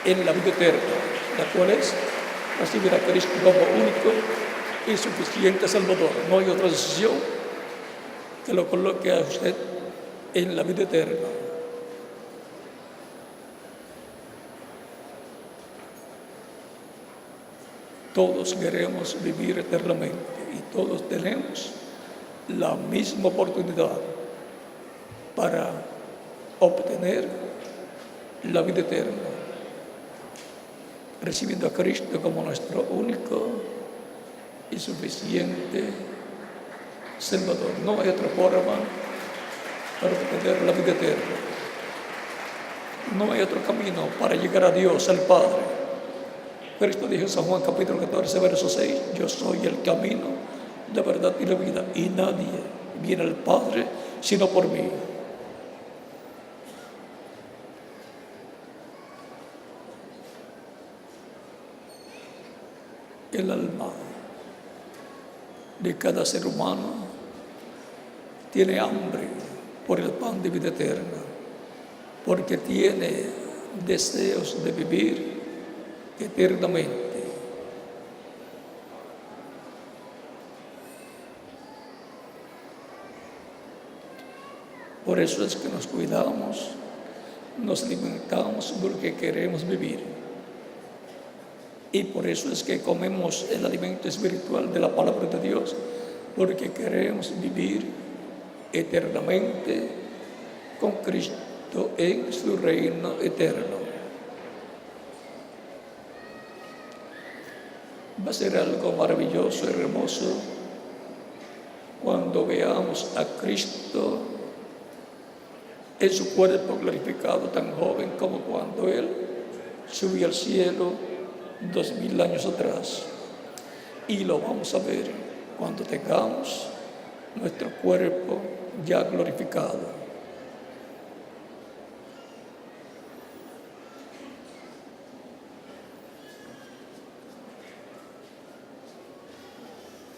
en la vida eterna, la cual es recibir a Cristo como único y suficiente Salvador. No hay otra decisión que lo coloque a usted en la vida eterna. Todos queremos vivir eternamente y todos tenemos la misma oportunidad para obtener la vida eterna, recibiendo a Cristo como nuestro único y suficiente Salvador. No hay otra forma para obtener la vida eterna. No hay otro camino para llegar a Dios, al Padre. Cristo dijo en San Juan capítulo 14, verso 6, yo soy el camino, la verdad y la vida, y nadie viene al Padre sino por mí. El alma de cada ser humano tiene hambre por el pan de vida eterna, porque tiene deseos de vivir eternamente. Por eso es que nos cuidamos, nos alimentamos porque queremos vivir. Y por eso es que comemos el alimento espiritual de la palabra de Dios, porque queremos vivir eternamente con Cristo en su reino eterno. Va a ser algo maravilloso y hermoso cuando veamos a Cristo en su cuerpo glorificado, tan joven como cuando Él subió al cielo 2000 años atrás. Y lo vamos a ver cuando tengamos nuestro cuerpo ya glorificado.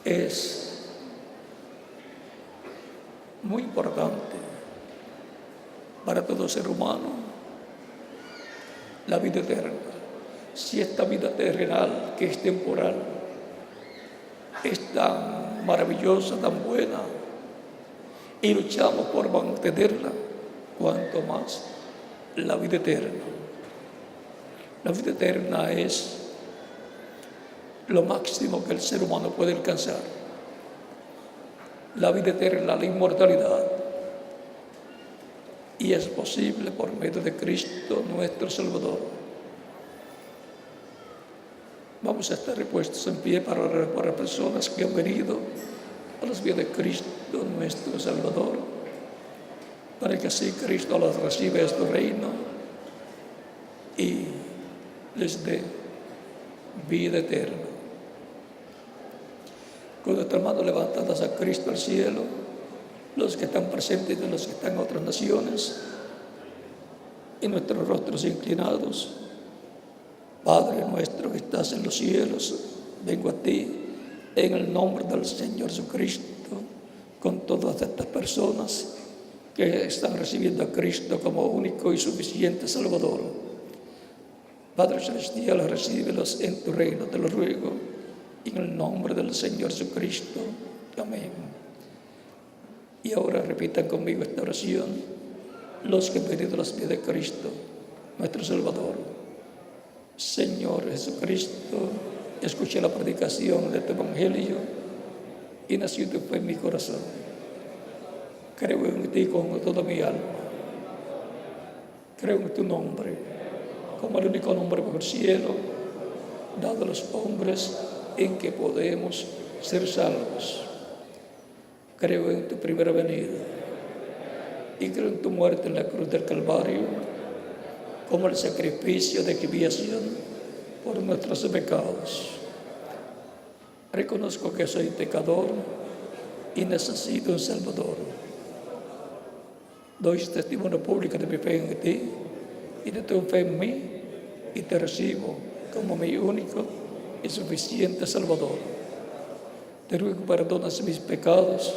es muy importante para todo ser humano la vida eterna. Si esta vida terrenal, que es temporal, es tan maravillosa, tan buena, y luchamos por mantenerla, cuanto más la vida eterna. La vida eterna es lo máximo que el ser humano puede alcanzar. La vida eterna, la inmortalidad. Y es posible por medio de Cristo nuestro Salvador. Vamos a estar puestos en pie para orar por las personas que han venido a los pies de Cristo nuestro Salvador, para que así Cristo los reciba en su reino y les dé vida eterna. Con nuestras manos levantadas a Cristo al cielo, los que están presentes y los que están en otras naciones, y nuestros rostros inclinados. Padre nuestro que estás en los cielos, vengo a ti en el nombre del Señor Jesucristo, con todas estas personas que están recibiendo a Cristo como único y suficiente Salvador. Padre Celestial, recíbelos en tu reino, te lo ruego, en el nombre del Señor Jesucristo. Amén. Y ahora repitan conmigo esta oración, los que han venido a los pies de Cristo, nuestro Salvador. Señor Jesucristo, escuché la predicación de tu Evangelio y nació tu fe en mi corazón. Creo en ti con toda mi alma. Creo en tu nombre, como el único nombre bajo el cielo, dado a los hombres en que podemos ser salvos. Creo en tu primera venida y creo en tu muerte en la cruz del Calvario como el sacrificio de expiación por nuestros pecados. Reconozco que soy pecador y necesito un Salvador. Doy testimonio público de mi fe en ti y de tu fe en mí y te recibo como mi único y suficiente Salvador. Te ruego que perdones mis pecados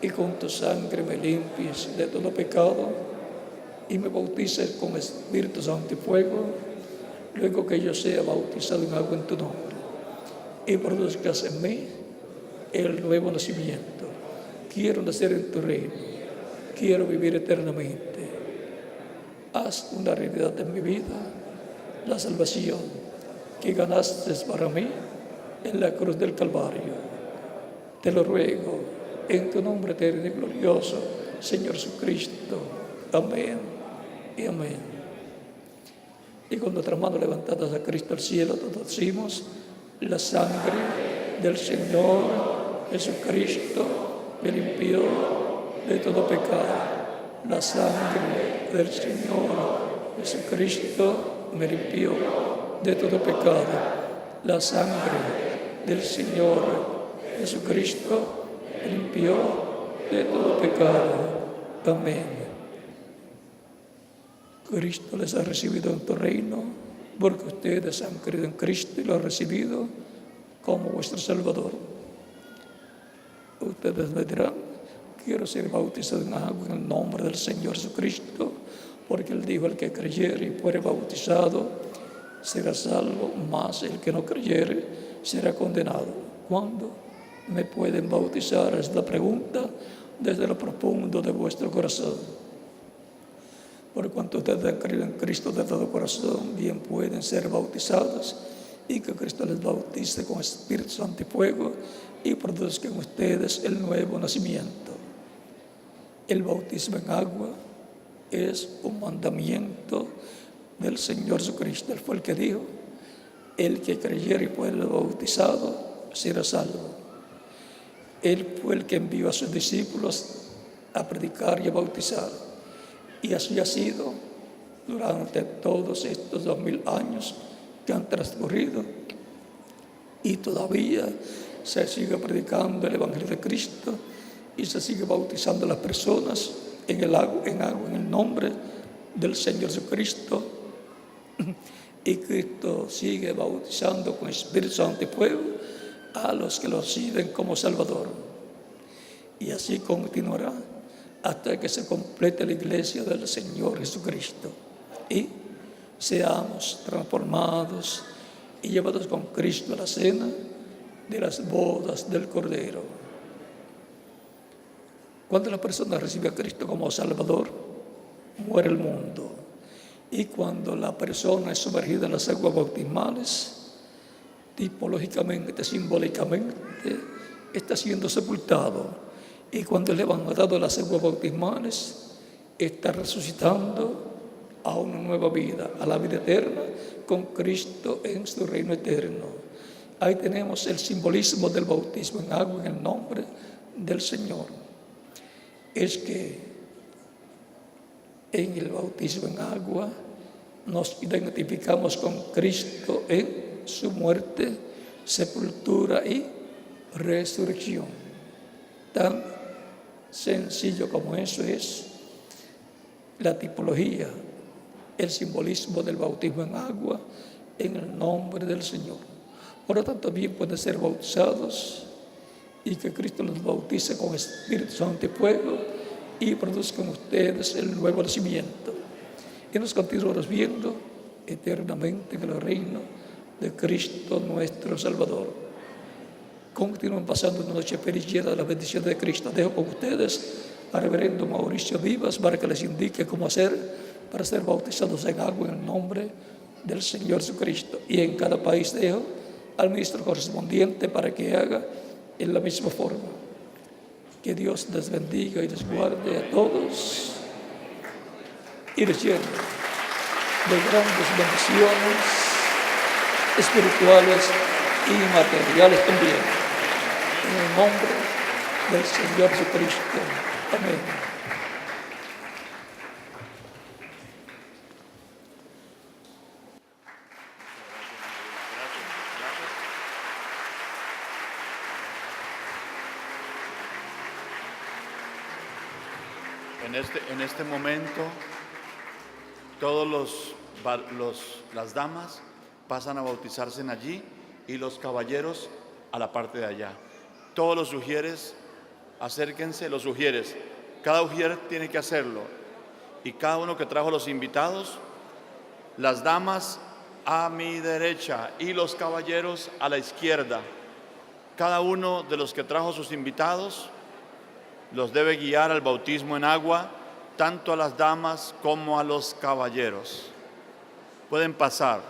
y con tu sangre me limpies de todo pecado y me bautices con Espíritu Santo y fuego, luego que yo sea bautizado en agua en tu nombre, y produzcas en mí el nuevo nacimiento. Quiero nacer en tu reino, quiero vivir eternamente. Haz una realidad en mi vida, la salvación que ganaste para mí en la cruz del Calvario. Te lo ruego en tu nombre eterno y glorioso, Señor Jesucristo. Amén. Y amén. Y con nuestras manos levantadas a Cristo al cielo, todos decimos: la sangre del Señor Jesucristo me limpió de todo pecado. La sangre del Señor Jesucristo me limpió de todo pecado. La sangre del Señor Jesucristo me limpió de todo pecado. Amén. Cristo les ha recibido en tu reino, porque ustedes han creído en Cristo y lo han recibido como vuestro Salvador. Ustedes me dirán: quiero ser bautizado en agua en el nombre del Señor Jesucristo, porque Él dijo: el que creyere y fuere bautizado será salvo, mas el que no creyere será condenado. ¿Cuándo me pueden bautizar? Es la pregunta desde lo profundo de vuestro corazón. Por cuanto ustedes han creído en Cristo de todo corazón, bien pueden ser bautizados y que Cristo les bautice con Espíritu Santo y fuego y produzca en ustedes el nuevo nacimiento. El bautismo en agua es un mandamiento del Señor Jesucristo. Él fue el que dijo: el que creyere y fuere bautizado será salvo. Él fue el que envió a sus discípulos a predicar y a bautizar. Y así ha sido durante todos estos 2000 años que han transcurrido. Y todavía se sigue predicando el Evangelio de Cristo y se sigue bautizando a las personas en agua, en el nombre del Señor Jesucristo. Y Cristo sigue bautizando con Espíritu Santo y fuego a los que lo reciben como Salvador. Y así continuará hasta que se complete la iglesia del Señor Jesucristo y seamos transformados y llevados con Cristo a la cena de las bodas del Cordero. Cuando la persona recibe a Cristo como Salvador, muere el mundo. Y cuando la persona es sumergida en las aguas bautismales, tipológicamente, simbólicamente, está siendo sepultado. Y cuando es levantado de las aguas bautismales, está resucitando a una nueva vida, a la vida eterna, con Cristo en su reino eterno. Ahí tenemos el simbolismo del bautismo en agua en el nombre del Señor. Es que en el bautismo en agua nos identificamos con Cristo en su muerte, sepultura y resurrección. Tan sencillo como eso es la tipología, el simbolismo del bautismo en agua en el nombre del Señor. Por lo tanto, también pueden ser bautizados y que Cristo los bautice con Espíritu Santo y fuego y produzcan ustedes el nuevo nacimiento. Y nos continuamos viendo eternamente en el reino de Cristo nuestro Salvador. Continúan pasando una noche feliz llena de la bendición de Cristo. Dejo con ustedes al reverendo Mauricio Vivas para que les indique cómo hacer para ser bautizados en agua en el nombre del Señor Jesucristo. Y en cada país dejo al ministro correspondiente para que haga en la misma forma. Que Dios les bendiga y les guarde a todos y les llene de grandes bendiciones espirituales y materiales también. En el nombre del Señor Jesucristo. Amén. En este momento, todos las damas pasan a bautizarse en allí y los caballeros a la parte de allá. Todos los ujieres, acérquense, los ujieres. Cada ujier tiene que hacerlo. Y cada uno que trajo los invitados, las damas a mi derecha y los caballeros a la izquierda. Cada uno de los que trajo sus invitados los debe guiar al bautismo en agua, tanto a las damas como a los caballeros. Pueden pasar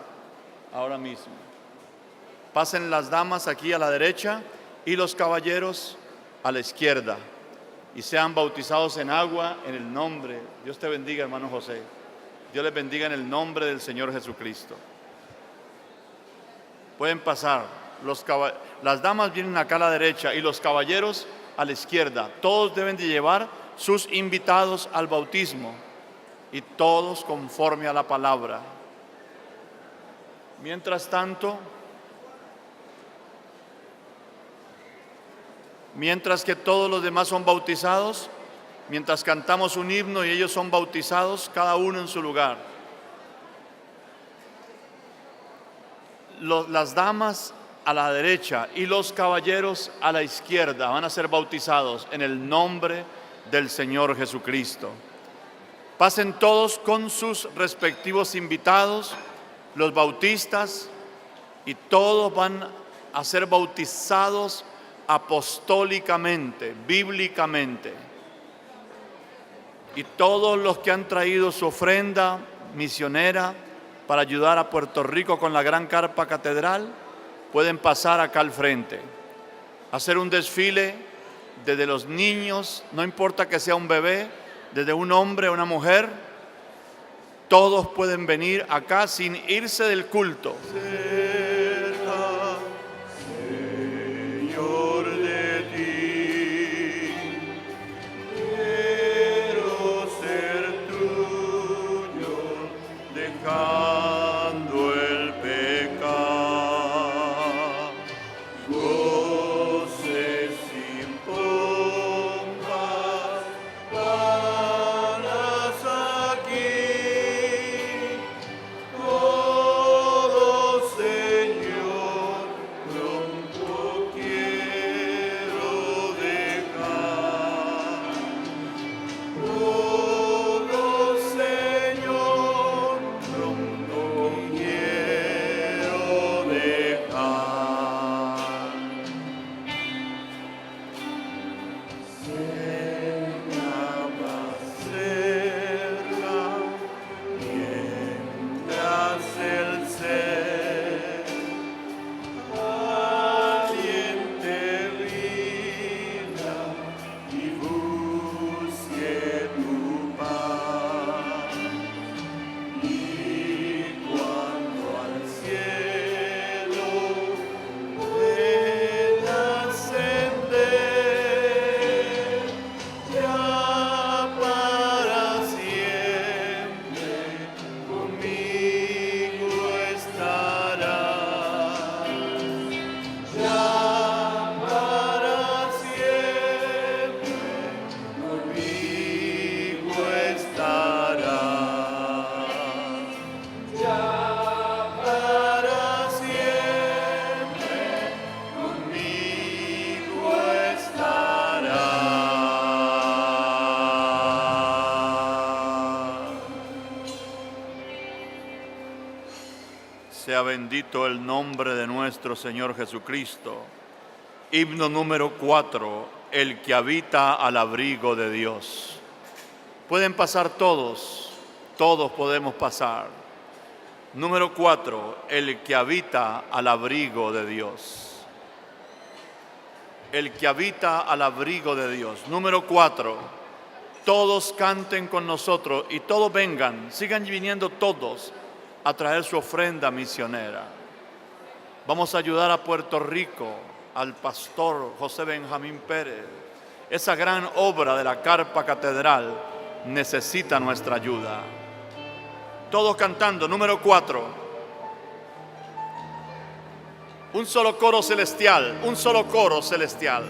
ahora mismo. Pasen las damas aquí a la derecha y los caballeros a la izquierda y sean bautizados en agua en el nombre. Dios te bendiga, hermano José. Dios les bendiga en el nombre del Señor Jesucristo. Pueden pasar. Las damas vienen acá a la derecha y los caballeros a la izquierda. Todos deben de llevar sus invitados al bautismo y todos conforme a la palabra. Mientras tanto, mientras que todos los demás son bautizados, mientras cantamos un himno y ellos son bautizados, cada uno en su lugar. Las damas a la derecha y los caballeros a la izquierda van a ser bautizados en el nombre del Señor Jesucristo. Pasen todos con sus respectivos invitados, los bautistas, y todos van a ser bautizados apostólicamente, bíblicamente. Y todos los que han traído su ofrenda misionera para ayudar a Puerto Rico con la gran carpa catedral, pueden pasar acá al frente, hacer un desfile desde los niños, no importa que sea un bebé, desde un hombre o una mujer, todos pueden venir acá sin irse del culto. Todos Sea bendito el nombre de nuestro Señor Jesucristo. Himno número 4, el que habita al abrigo de Dios. Pueden pasar todos podemos pasar. Número 4, el que habita al abrigo de Dios. El que habita al abrigo de Dios. Número 4, todos canten con nosotros y todos vengan, sigan viniendo todos a traer su ofrenda misionera. Vamos a ayudar a Puerto Rico, al pastor José Benjamín Pérez. Esa gran obra de la Carpa Catedral necesita nuestra ayuda. Todos cantando, número 4. Un solo coro celestial, un solo coro celestial.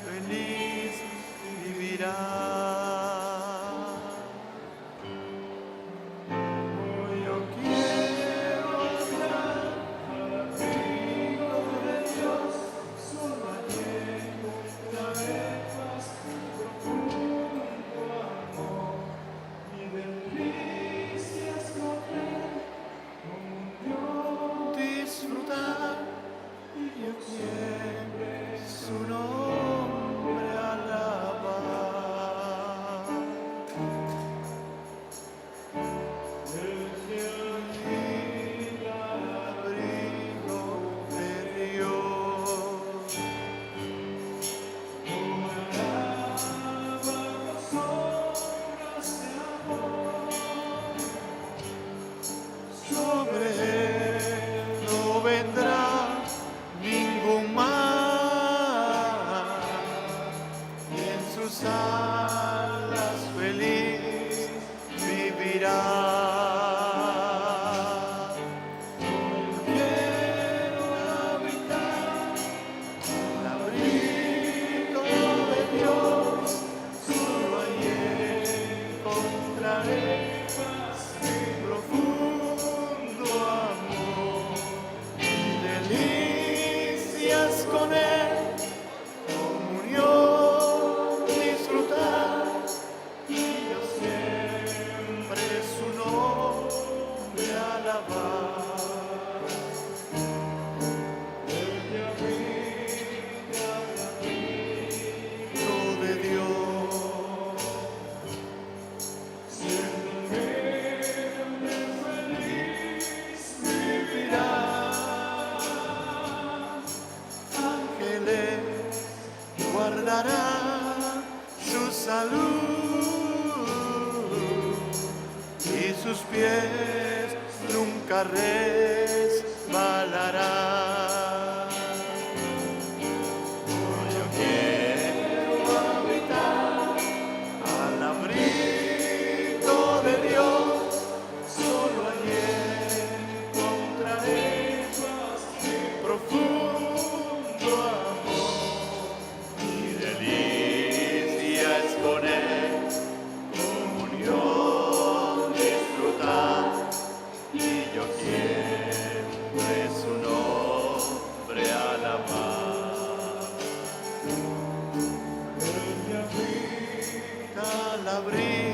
Feliz vivirá. Yo quiero hablar de Dios, solo ayer encontraré paz, profundo amor, y delicias con él, comunión, disfrutar, y yo quiero su nombre alabar. El que habita al abrigo de Dios, morará bajo sombras de amor. Sobre él no vendrá ningún mal, y en sus alas feliz vivirá. Quiero habitar al abrigo de Dios, solo allí encontraré paz y profundo amor, y delicias con él, comunión, disfrutar, y yo siempre su nombre alabar. El que habita al abrigo de Dios, siendo feliz vivirá. Ángeles guardará su salud, y sus pies nunca resbalarán. Yo quiero habitar al abrigo de Dios, solo allí encontraré paz y profundo amor, y delicias con él, comunión, disfrutar, y yo siempre su nombre alabar. El que habita al abrigo